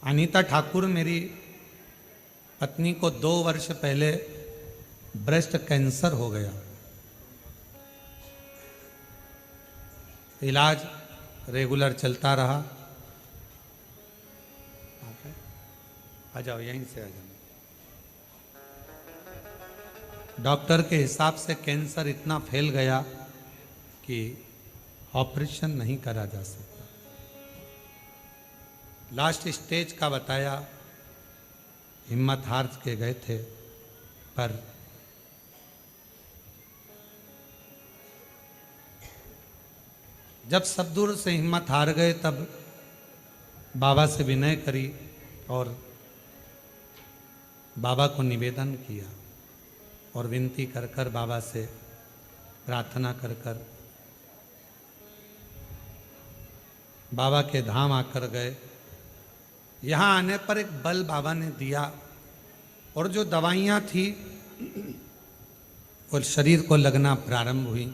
अनीता ठाकुर मेरी पत्नी को 2 वर्ष पहले ब्रेस्ट कैंसर हो गया। इलाज रेगुलर चलता रहा, आ जाओ, यहीं से आ जाओ। डॉक्टर के हिसाब से कैंसर इतना फैल गया कि ऑपरेशन नहीं करा जा सकता। लास्ट स्टेज का बताया, हिम्मत हार के गए थे, पर जब सब दूर से हिम्मत हार गए तब बाबा से विनय करी और बाबा को निवेदन किया और विनती कर कर बाबा से प्रार्थना कर कर बाबा के धाम आकर गए। यहाँ आने पर एक बल बाबा ने दिया और जो दवाइयाँ थी वो शरीर को लगना प्रारंभ हुई।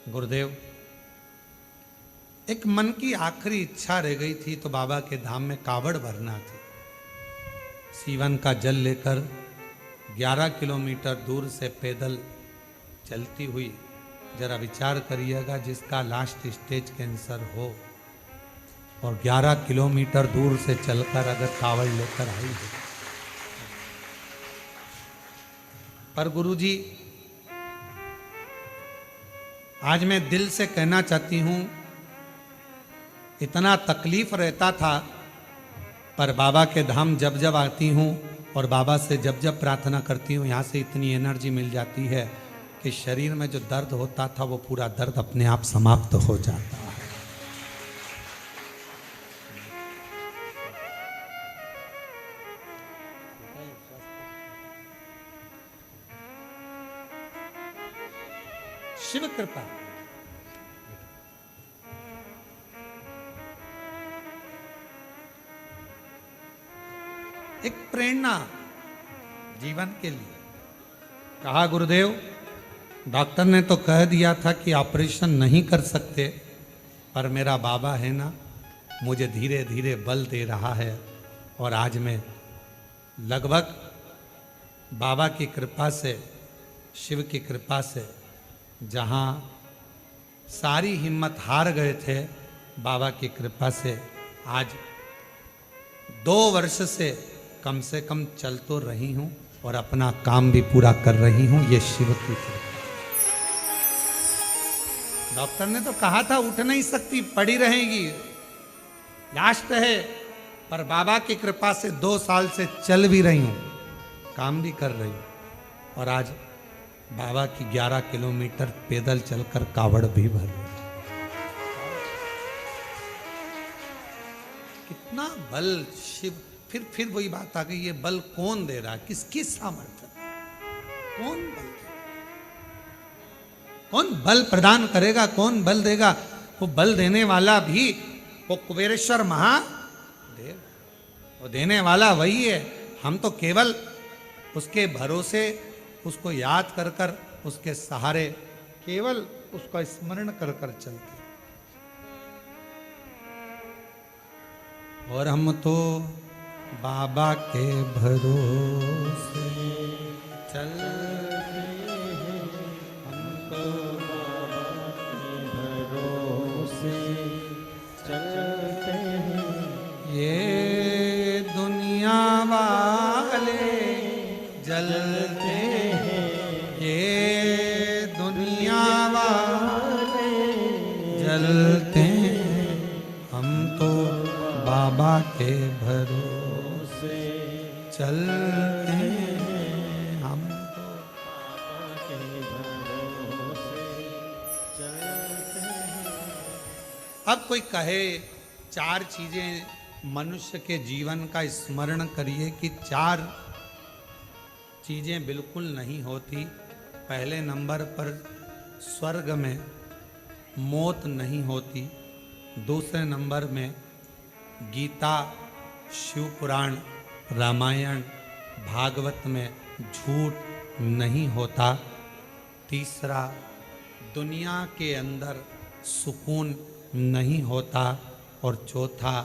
गुरुदेव, एक मन की आखिरी इच्छा रह गई थी, तो बाबा के धाम में कावड़ भरना थी। सीवन का जल लेकर 11 किलोमीटर दूर से पैदल चलती हुई, जरा विचार करिएगा, जिसका लास्ट स्टेज कैंसर हो और 11 किलोमीटर दूर से चलकर अगर कावड़ लेकर आई है। पर गुरुजी, आज मैं दिल से कहना चाहती हूं, इतना तकलीफ रहता था, पर बाबा के धाम जब जब आती हूँ और बाबा से जब जब प्रार्थना करती हूँ, यहाँ से इतनी एनर्जी मिल जाती है कि शरीर में जो दर्द होता था वो पूरा दर्द अपने आप समाप्त हो जाता है। शिव कृपा। एक प्रेरणा जीवन के लिए। कहा, गुरुदेव, डॉक्टर ने तो कह दिया था कि ऑपरेशन नहीं कर सकते, पर मेरा बाबा है ना, मुझे धीरे धीरे बल दे रहा है और आज मैं लगभग बाबा की कृपा से, शिव की कृपा से, जहाँ सारी हिम्मत हार गए थे, बाबा की कृपा से आज 2 वर्ष से कम चल तो रही हूँ और अपना काम भी पूरा कर रही हूँ। ये शिव की कृपा। डॉक्टर ने तो कहा था उठ नहीं सकती, पड़ी रहेगी, लास्ट है, पर बाबा की कृपा से 2 साल से चल भी रही हूँ, काम भी कर रही हूँ और आज बाबा की 11 किलोमीटर पैदल चलकर कावड़ भी भर रही। कितना बल शिव। फिर वही बात आ गई, ये बल कौन दे रहा है, किसकी सामर्थ्य, कौन बल प्रदान करेगा, कौन बल देगा? वो बल देने वाला भी वो कुबेरेश्वर महादेव, वो देने वाला वही है। हम तो केवल उसके भरोसे, उसको याद कर कर, उसके सहारे केवल उसका स्मरण कर कर चलते। और हम तो बाबा के भरोसे चलते हैं, हमको बाबा के भरोसे चलते हैं। ये दुनिया वाले जलते हैं, ये दुनिया वाले जलते हैं, हम तो बाबा के भरोसे चलते हैं, हम तो बाबा के भरोसे चलते हैं। अब कोई कहे 4 चीजें मनुष्य के जीवन का स्मरण करिए कि 4 चीजें बिल्कुल नहीं होती। पहले नंबर पर स्वर्ग में मौत नहीं होती, दूसरे नंबर में गीता, शिव पुराण, रामायण, भागवत में झूठ नहीं होता, तीसरा दुनिया के अंदर सुकून नहीं होता और चौथा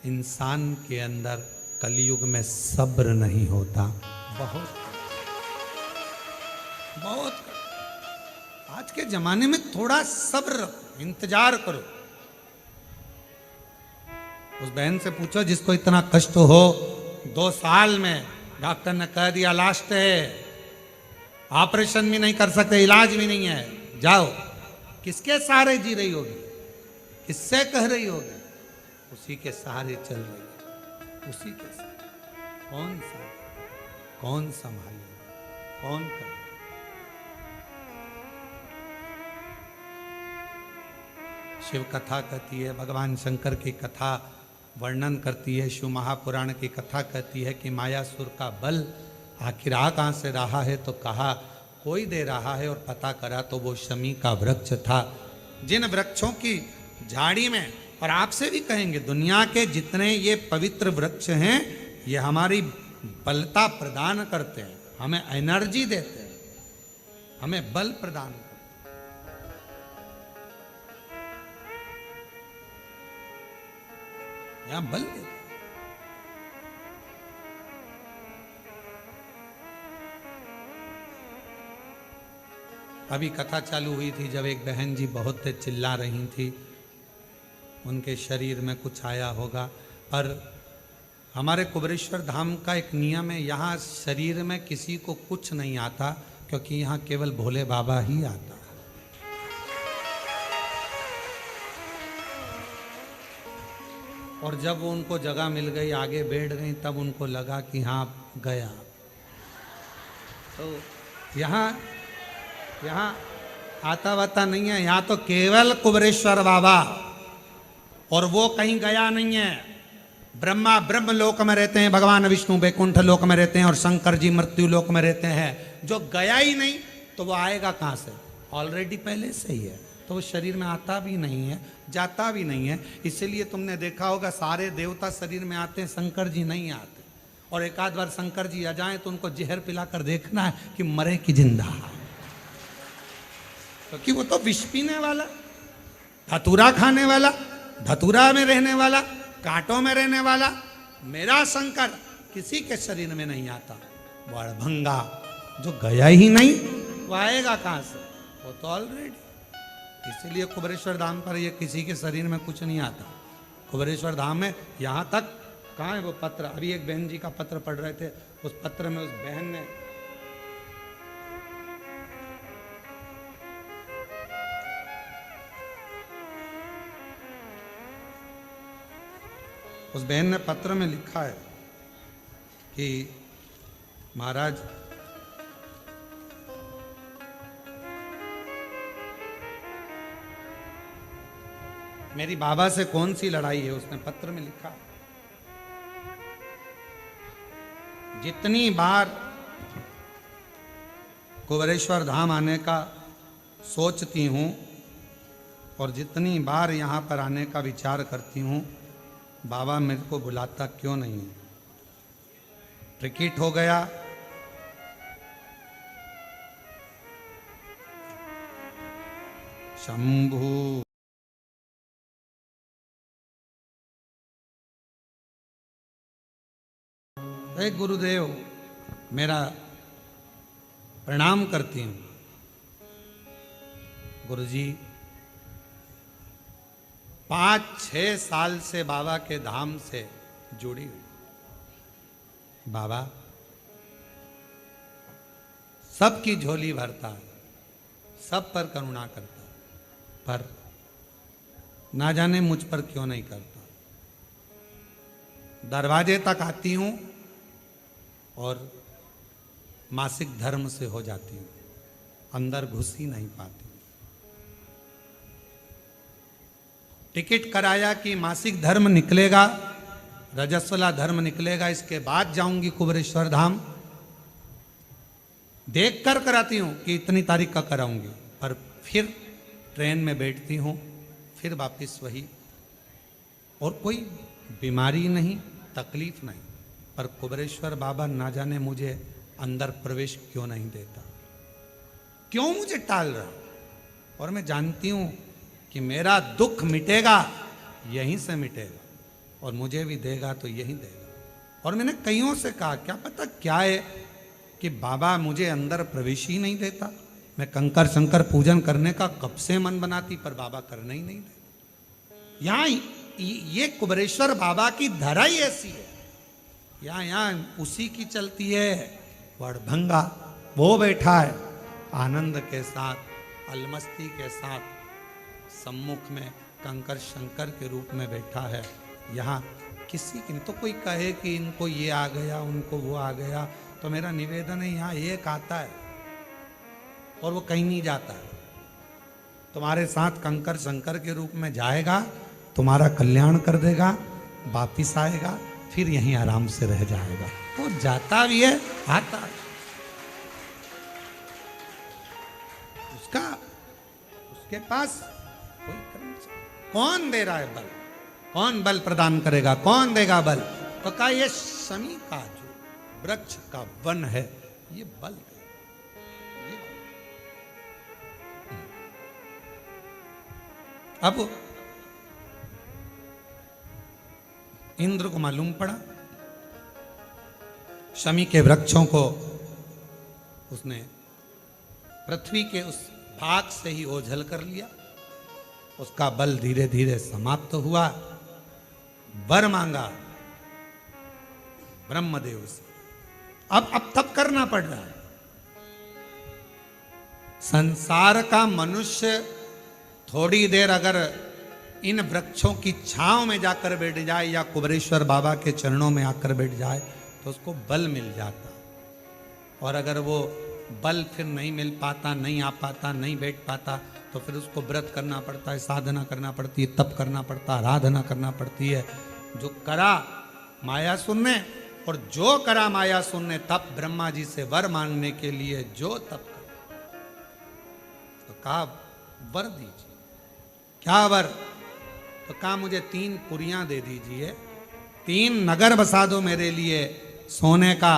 इंसान के अंदर कलयुग में सब्र नहीं होता। बहुत आज के जमाने में थोड़ा सब्र रखो, इंतजार करो। उस बहन से पूछो जिसको इतना कष्ट हो, 2 साल में डॉक्टर ने कह दिया लास्ट है, ऑपरेशन भी नहीं कर सकते, इलाज भी नहीं है, जाओ। किसके सहारे जी रही होगी? किससे कह रही होगी? उसी के सहारे चल रही है, उसी के सहारे। कौन संभाले, कौन करे? शिव कथा कहती है, भगवान शंकर की कथा वर्णन करती है, शिव महापुराण की कथा कहती है कि मायासुर का बल आखिर आ कहाँ से रहा है, तो कहा कोई दे रहा है, और पता करा तो वो शमी का वृक्ष था। जिन वृक्षों की झाड़ी में, और आपसे भी कहेंगे दुनिया के जितने ये पवित्र वृक्ष हैं, ये हमारी बलता प्रदान करते हैं, हमें एनर्जी देते हैं, हमें बल प्रदान करते हैं। यहां बल देते हैं। अभी कथा चालू हुई थी जब एक बहन जी बहुत चिल्ला रही थी, उनके शरीर में कुछ आया होगा। पर हमारे कुबेरेश्वर धाम का एक नियम है, यहाँ शरीर में किसी को कुछ नहीं आता, क्योंकि यहाँ केवल भोले बाबा ही आता है। और जब वो उनको जगह मिल गई, आगे बैठ गई, तब उनको लगा कि हाँ गया। तो यहाँ आता वाता नहीं है, यहाँ तो केवल कुबेरेश्वर बाबा, और वो कहीं गया नहीं है। ब्रह्मा ब्रह्म लोक में रहते हैं, भगवान विष्णु वैकुंठ लोक में रहते हैं, और शंकर जी मृत्यु लोक में रहते हैं। जो गया ही नहीं तो वो आएगा कहाँ से? ऑलरेडी पहले से ही है, तो वो शरीर में आता भी नहीं है, जाता भी नहीं है। इसलिए तुमने देखा होगा सारे देवता शरीर में आते हैं, शंकर जी नहीं आते। और एक आध बार शंकर जी आ जाएं तो उनको जहर पिलाकर देखना है कि मरे कि जिंदा, क्योंकि वो तो विष पीने वाला, धतूरा खाने वाला, धतूरा में रहने वाला, कांटों में रहने वाला मेरा शंकर किसी के शरीर में नहीं आता। वो अड़भंगा जो गया ही नहीं, वो आएगा कहां से? वो तो ऑलरेडी। इसीलिए कुबेरेश्वर धाम पर ये किसी के शरीर में कुछ नहीं आता। कुबेरेश्वर धाम में यहाँ तक, कहाँ है वो पत्र? अभी एक बहन जी का पत्र पढ़ रहे थे, उस पत्र में उस बहन ने पत्र में लिखा है कि महाराज मेरी बाबा से कौन सी लड़ाई है, उसने पत्र में लिखा। जितनी बार कुबेरेश्वर धाम आने का सोचती हूँ और जितनी बार यहाँ पर आने का विचार करती हूँ, बाबा मेरे को बुलाता क्यों नहीं है? टिकट हो गया, शंभू गुरुदेव मेरा प्रणाम करती हूँ। गुरुजी 5-6 साल से बाबा के धाम से जुड़ी हुई। बाबा सबकी झोली भरता है, सब पर करुणा करता है, पर ना जाने मुझ पर क्यों नहीं करता। दरवाजे तक आती हूं और मासिक धर्म से हो जाती हूं, अंदर घुस ही नहीं पाती। टिकट कराया कि मासिक धर्म निकलेगा, रजस्वला धर्म निकलेगा, इसके बाद जाऊंगी कुबेरेश्वर धाम। देख कर कराती हूं कि इतनी तारीख का कराऊंगी, पर फिर ट्रेन में बैठती हूं, फिर वापस वही। और कोई बीमारी नहीं, तकलीफ नहीं, पर कुबेरेश्वर बाबा ना जाने मुझे अंदर प्रवेश क्यों नहीं देता, क्यों मुझे टाल रहा। और मैं जानती हूं कि मेरा दुख मिटेगा, यहीं से मिटेगा, और मुझे भी देगा तो यहीं देगा। और मैंने कईयों से कहा क्या पता क्या है कि बाबा मुझे अंदर प्रवेश ही नहीं देता। मैं कंकर शंकर पूजन करने का कब से मन बनाती, पर बाबा करने ही नहीं देता। यहाँ ही ये कुबेरेश्वर बाबा की धरा ही ऐसी है, यहाँ उसी की चलती है। वड़भंगा वो बैठा है आनंद के साथ, अलमस्ती के साथ, सम्मुख में कंकर शंकर के रूप में बैठा है। यहाँ किसी की तो कोई कहे कि इनको ये आ गया, उनको वो आ गया, तो मेरा निवेदन है यहाँ एक आता है और वो कहीं नहीं जाता है। तुम्हारे साथ कंकर शंकर के रूप में जाएगा, तुम्हारा कल्याण कर देगा, वापिस आएगा, फिर यहीं आराम से रह जाएगा। वो जाता भी है, आता है। उसके पास कोई कौन दे रहा है बल? कौन बल प्रदान करेगा? कौन देगा बल? तो कहा ये शमी का जो वृक्ष का वन है, ये बल है। अब इंद्र को मालूम पड़ा, शमी के वृक्षों को उसने पृथ्वी के उस भाग से ही ओझल कर लिया। उसका बल धीरे धीरे समाप्त हुआ। वर मांगा ब्रह्मदेव से। अब तब करना पड़ रहा है। संसार का मनुष्य थोड़ी देर अगर इन वृक्षों की छांव में जाकर बैठ जाए या कुबेरेश्वर बाबा के चरणों में आकर बैठ जाए तो उसको बल मिल जाता। और अगर वो बल फिर नहीं मिल पाता, नहीं आ पाता, नहीं बैठ पाता, तो फिर उसको व्रत करना पड़ता है, साधना करना पड़ती है, तप करना पड़ता है, आराधना करना पड़ती है। जो करा मायासुर ने, और जो करा मायासुर ने तप ब्रह्मा जी से वर मांगने के लिए, जो तप करा, तो कहा वर दीजिए। क्या वर? तो कहा मुझे 3 पुरियां दे दीजिए, 3 नगर बसा दो मेरे लिए, सोने का,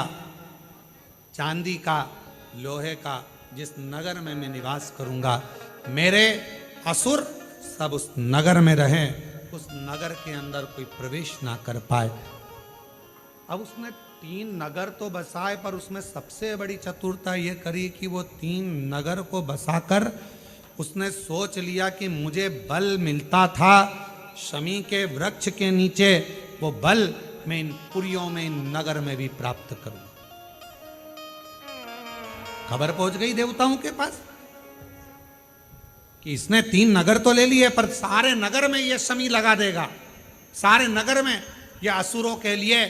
चांदी का, लोहे का, जिस नगर में मैं निवास करूंगा, मेरे असुर सब उस नगर में रहें, उस नगर के अंदर कोई प्रवेश ना कर पाए। अब उसने 3 नगर तो बसाए, पर उसमें सबसे बड़ी चतुरता ये करी कि वो 3 नगर को बसाकर उसने सोच लिया कि मुझे बल मिलता था शमी के वृक्ष के नीचे, वो बल मैं इन पुरियों में, इन नगर में भी प्राप्त करूं। खबर पहुंच गई देवताओं के पास कि इसने 3 नगर तो ले लिए, पर सारे नगर में ये शमी लगा देगा, सारे नगर में ये असुरों के लिए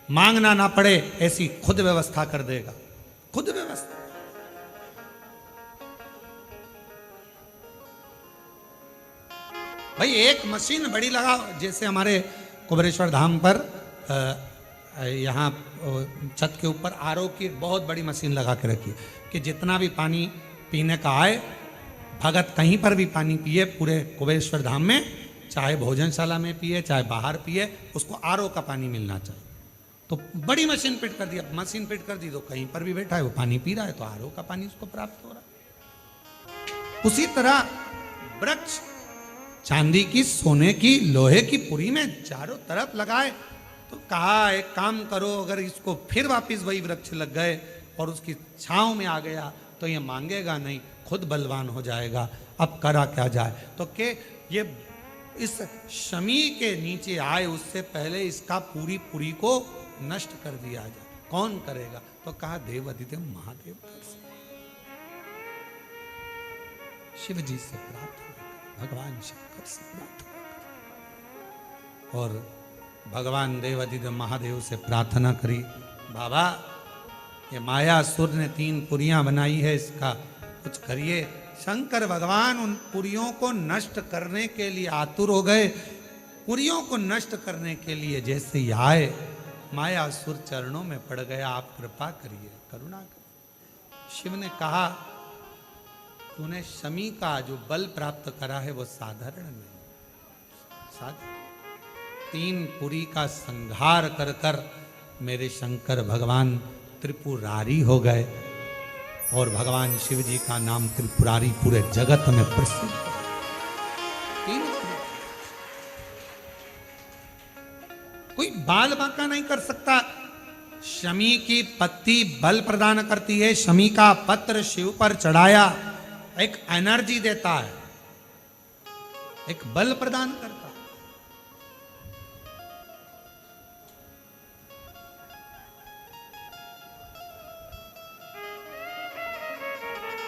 मांगना ना पड़े ऐसी खुद व्यवस्था कर देगा। खुद व्यवस्था। भाई एक मशीन बड़ी लगा, जैसे हमारे कुबेरेश्वर धाम पर यहाँ छत के ऊपर आरओ की बहुत बड़ी मशीन लगा के रखी कि जितना भी पानी पीने का आए, भगत कहीं पर भी पानी पिए पूरे कुबेरेश्वर धाम में, चाहे भोजनशाला में पिए चाहे बाहर पिए, उसको आरओ का पानी मिलना चाहिए। तो बड़ी मशीन फिट कर दी। अब मशीन फिट कर दी तो कहीं पर भी बैठा है वो पानी पी रहा है, तो आरओ का पानी उसको प्राप्त हो रहा है। उसी तरह वृक्ष चांदी की, सोने की, लोहे की पुरी में चारों तरफ लगाए। तो कहा एक काम करो, अगर इसको फिर वापिस वही वृक्ष लग गए और उसकी छांव में आ गया तो ये मांगेगा नहीं, खुद बलवान हो जाएगा। अब करा क्या जाए? तो के ये इस शमी के नीचे आए उससे पहले इसका पूरी को नष्ट कर दिया जाए। कौन करेगा? तो कहा देव अधिदेव महादेव कर सकते। शिव जी से प्रार्थना, भगवान शंकर से प्रार्थना, और भगवान देव अधिदेव महादेव से प्रार्थना करी, बाबा ये मायासुर ने 3 पुरियां बनाई है, इसका कुछ करिए। शंकर भगवान उन पुरियों को नष्ट करने के लिए आतुर हो गए। पुरियों को नष्ट करने के लिए जैसे ही आए, मायासुर चरणों में पड़ गया, आप कृपा करिए, करुणा करिए। शिव ने कहा तूने शमी का जो बल प्राप्त करा है वो साधारण नहीं, 3 पुरी का संहार कर कर मेरे शंकर भगवान त्रिपुरारी हो गए, और भगवान शिव जी का नाम त्रिपुरारी पूरे जगत में प्रसिद्ध है। 3 कोई बाल बांका नहीं कर सकता। शमी की पत्ती बल प्रदान करती है, शमी का पत्र शिव पर चढ़ाया एक एनर्जी देता है, एक बल प्रदान करता है।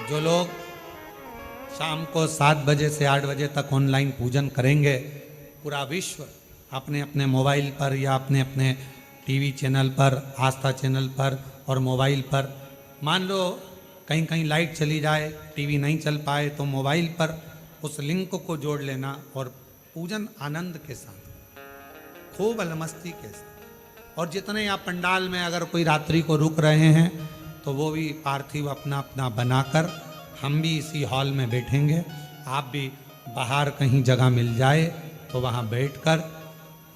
जो लोग शाम को 7 बजे से 8 बजे तक ऑनलाइन पूजन करेंगे, पूरा विश्व अपने अपने मोबाइल पर या अपने अपने टीवी चैनल पर, आस्था चैनल पर और मोबाइल पर, मान लो कहीं कहीं लाइट चली जाए, टीवी नहीं चल पाए, तो मोबाइल पर उस लिंक को जोड़ लेना और पूजन आनंद के साथ, खूब अलमस्ती के साथ। और जितने यहाँ पंडाल में अगर कोई रात्रि को रुक रहे हैं तो वो भी पार्थिव अपना अपना बनाकर, हम भी इसी हॉल में बैठेंगे, आप भी बाहर कहीं जगह मिल जाए तो वहाँ बैठकर,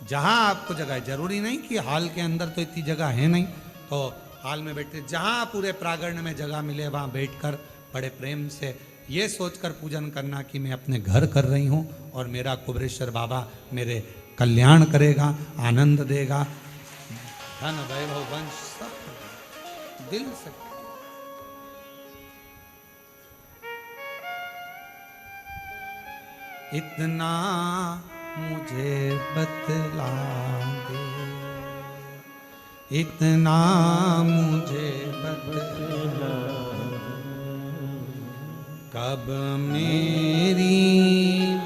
जहाँ आपको जगह, जरूरी नहीं कि हॉल के अंदर तो इतनी जगह है नहीं, तो हॉल में बैठे, जहाँ पूरे प्रांगण में जगह मिले वहाँ बैठकर बड़े प्रेम से ये सोचकर पूजन करना कि मैं अपने घर कर रही हूँ और मेरा कुबेरेश्वर बाबा मेरे कल्याण करेगा, आनंद देगा, धन वैभव वंश सब दिल से। इतना मुझे बतला दे, इतना मुझे बतला, कब मेरी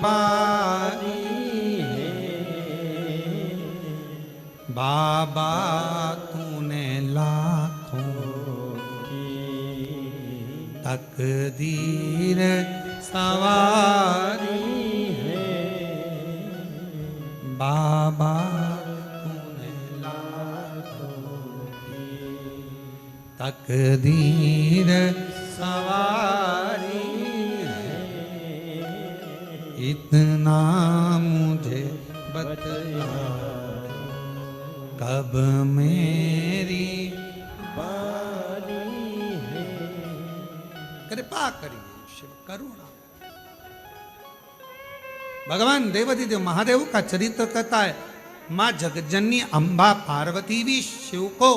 बारी है, बाबा तूने लाखों की तकदीर सवारी है, बाबा तूने लाखों की तकदीर सवारी है, इतना मुझे बतला, कब मेरी बारी है। कृपा करिए शिव करुणा। भगवान देवाधिदेव महादेव का चरित्र कहता है, माँ जगज्जननी अंबा पार्वती भी शिव को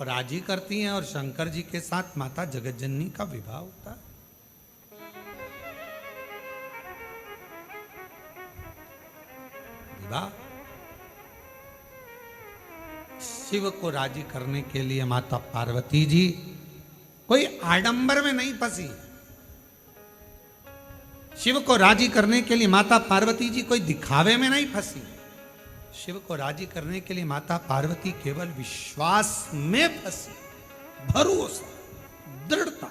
राजी करती हैं और शंकर जी के साथ माता जगज्जननी का विवाह होता है। विवाह शिव को राजी करने के लिए माता पार्वती जी कोई आडंबर में नहीं फंसी। शिव को राजी करने के लिए माता पार्वती जी कोई दिखावे में नहीं फंसी। शिव को राजी करने के लिए माता पार्वती केवल विश्वास में फंसी, भरोसा, दृढ़ता,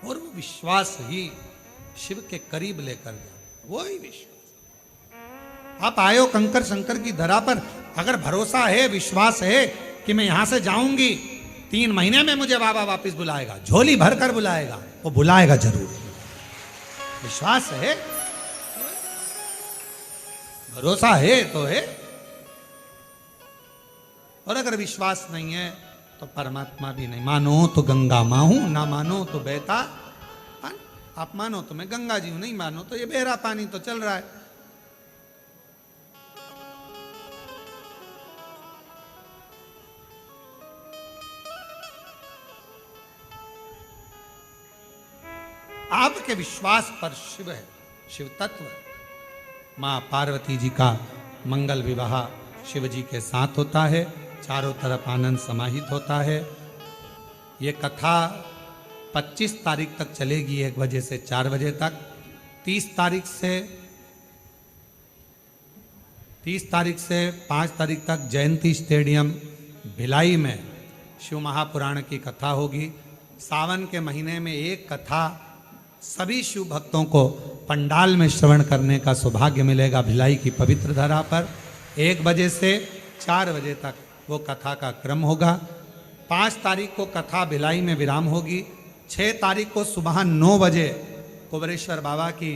और वो विश्वास ही शिव के करीब लेकर गया। वो ही विश्वास। आप आए हो कंकर शंकर की धरा पर, अगर भरोसा है, विश्वास है कि मैं यहां से जाऊंगी, 3 महीने में मुझे बाबा वापस बुलाएगा, झोली भर कर बुलाएगा, वो बुलाएगा जरूर। विश्वास है, भरोसा है तो है। और अगर विश्वास नहीं है तो परमात्मा भी नहीं। मानो तो गंगा माँ हूं, ना मानो तो बहता पानी। आप मानो तो मैं गंगा जी हूं, नहीं मानो तो ये बहरा पानी तो चल रहा है। आपके विश्वास पर शिव है, शिव तत्व है। माँ पार्वती जी का मंगल विवाह शिव जी के साथ होता है, चारों तरफ आनंद समाहित होता है। ये कथा 25 तारीख तक चलेगी, 1 बजे से 4 बजे तक। 30 तारीख से 5 तारीख तक जयंती स्टेडियम भिलाई में शिव महापुराण की कथा होगी। सावन के महीने में एक कथा सभी शिव भक्तों को पंडाल में श्रवण करने का सौभाग्य मिलेगा भिलाई की पवित्र धरा पर। 1 बजे से 4 बजे तक वो कथा का क्रम होगा। 5 तारीख को कथा भिलाई में विराम होगी। 6 तारीख को सुबह 9 बजे कुबेरेश्वर बाबा की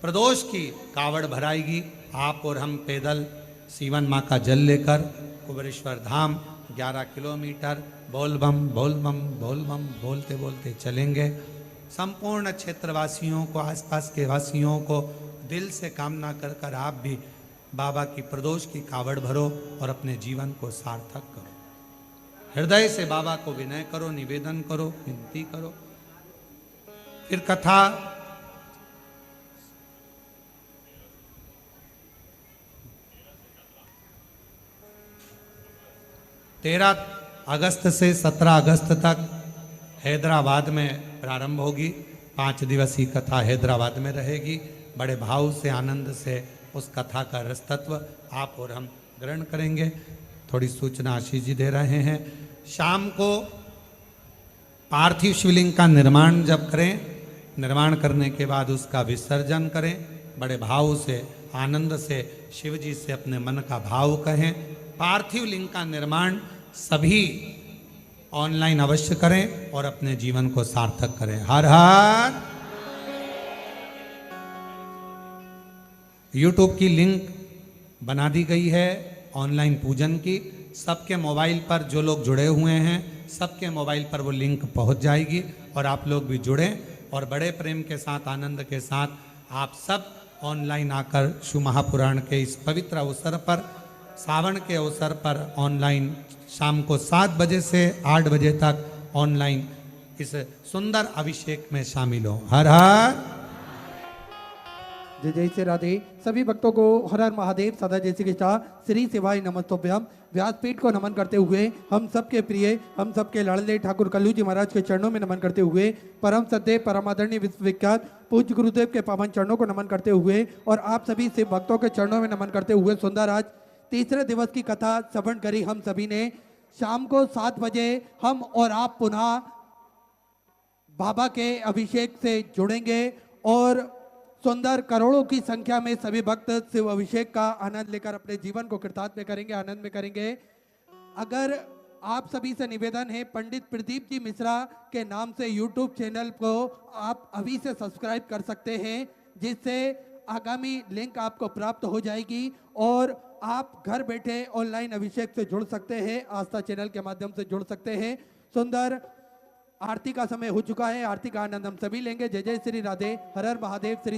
प्रदोष की कावड़ भराएगी। आप और हम पैदल सीवन माँ का जल लेकर कुबेरेश्वर धाम 11 किलोमीटर बोल बम बोल बम बोल बम बोलते बोलते चलेंगे। संपूर्ण क्षेत्रवासियों को, आसपास के वासियों को दिल से कामना कर कर आप भी बाबा की प्रदोष की कावड़ भरो और अपने जीवन को सार्थक करो। हृदय से बाबा को विनय करो, निवेदन करो, विनती करो। फिर कथा तेरह अगस्त से 17 अगस्त तक हैदराबाद में प्रारंभ होगी। 5 दिवसीय कथा हैदराबाद में रहेगी। बड़े भाव से आनंद से उस कथा का रसतत्व आप और हम ग्रहण करेंगे। थोड़ी सूचना आशीष जी दे रहे हैं। शाम को पार्थिव शिवलिंग का निर्माण जब करें, निर्माण करने के बाद उसका विसर्जन करें। बड़े भाव से आनंद से शिव जी से अपने मन का भाव कहें। पार्थिव लिंग का निर्माण सभी ऑनलाइन अवश्य करें और अपने जीवन को सार्थक करें। हर हर। यूट्यूब की लिंक बना दी गई है ऑनलाइन पूजन की। सबके मोबाइल पर जो लोग जुड़े हुए हैं सबके मोबाइल पर वो लिंक पहुंच जाएगी और आप लोग भी जुड़ें और बड़े प्रेम के साथ आनंद के साथ आप सब ऑनलाइन आकर शिव महापुराण के इस पवित्र अवसर पर, सावन के अवसर पर ऑनलाइन शाम को 7 बजे से 8 बजे तक ऑनलाइन इस सुंदर अभिषेक में शामिल हो। हर हर। जय जय श्री राधे। सभी भक्तों को हर हर महादेव सदा जय श्री कृष्णा श्री शिवाय नमस्तोभ्यम। व्यासपीठ को नमन करते हुए हम सबके प्रिय, हम सबके लाडले ठाकुर कल्लू जी महाराज के चरणों में नमन करते हुए, परम सत्य परमादरणीय विश्वविख्यात पूज्य गुरुदेव के पावन चरणों को नमन करते हुए और आप सभी शिव भक्तों के चरणों में नमन करते हुए सुंदर आज तीसरे दिवस की कथा श्रवण करी हम सभी ने। शाम को 7 बजे हम और आप पुनः बाबा के अभिषेक से जुड़ेंगे और सुंदर करोड़ों की संख्या में सभी भक्त शिव अभिषेक का आनंद लेकर अपने जीवन को कृतार्थ में करेंगे, आनंद में करेंगे। अगर आप सभी से निवेदन है, पंडित प्रदीप जी मिश्रा के नाम से यूट्यूब चैनल को आप अभी से सब्सक्राइब कर सकते हैं, जिससे आगामी लिंक आपको प्राप्त हो जाएगी और आप घर बैठे ऑनलाइन अभिषेक से जुड़ सकते हैं, आस्था चैनल के माध्यम से जुड़ सकते हैं। सुंदर आरती का समय हो चुका है, आरती का आनंद हम सभी लेंगे। जय जय श्री राधे। हर हर महादेव। श्री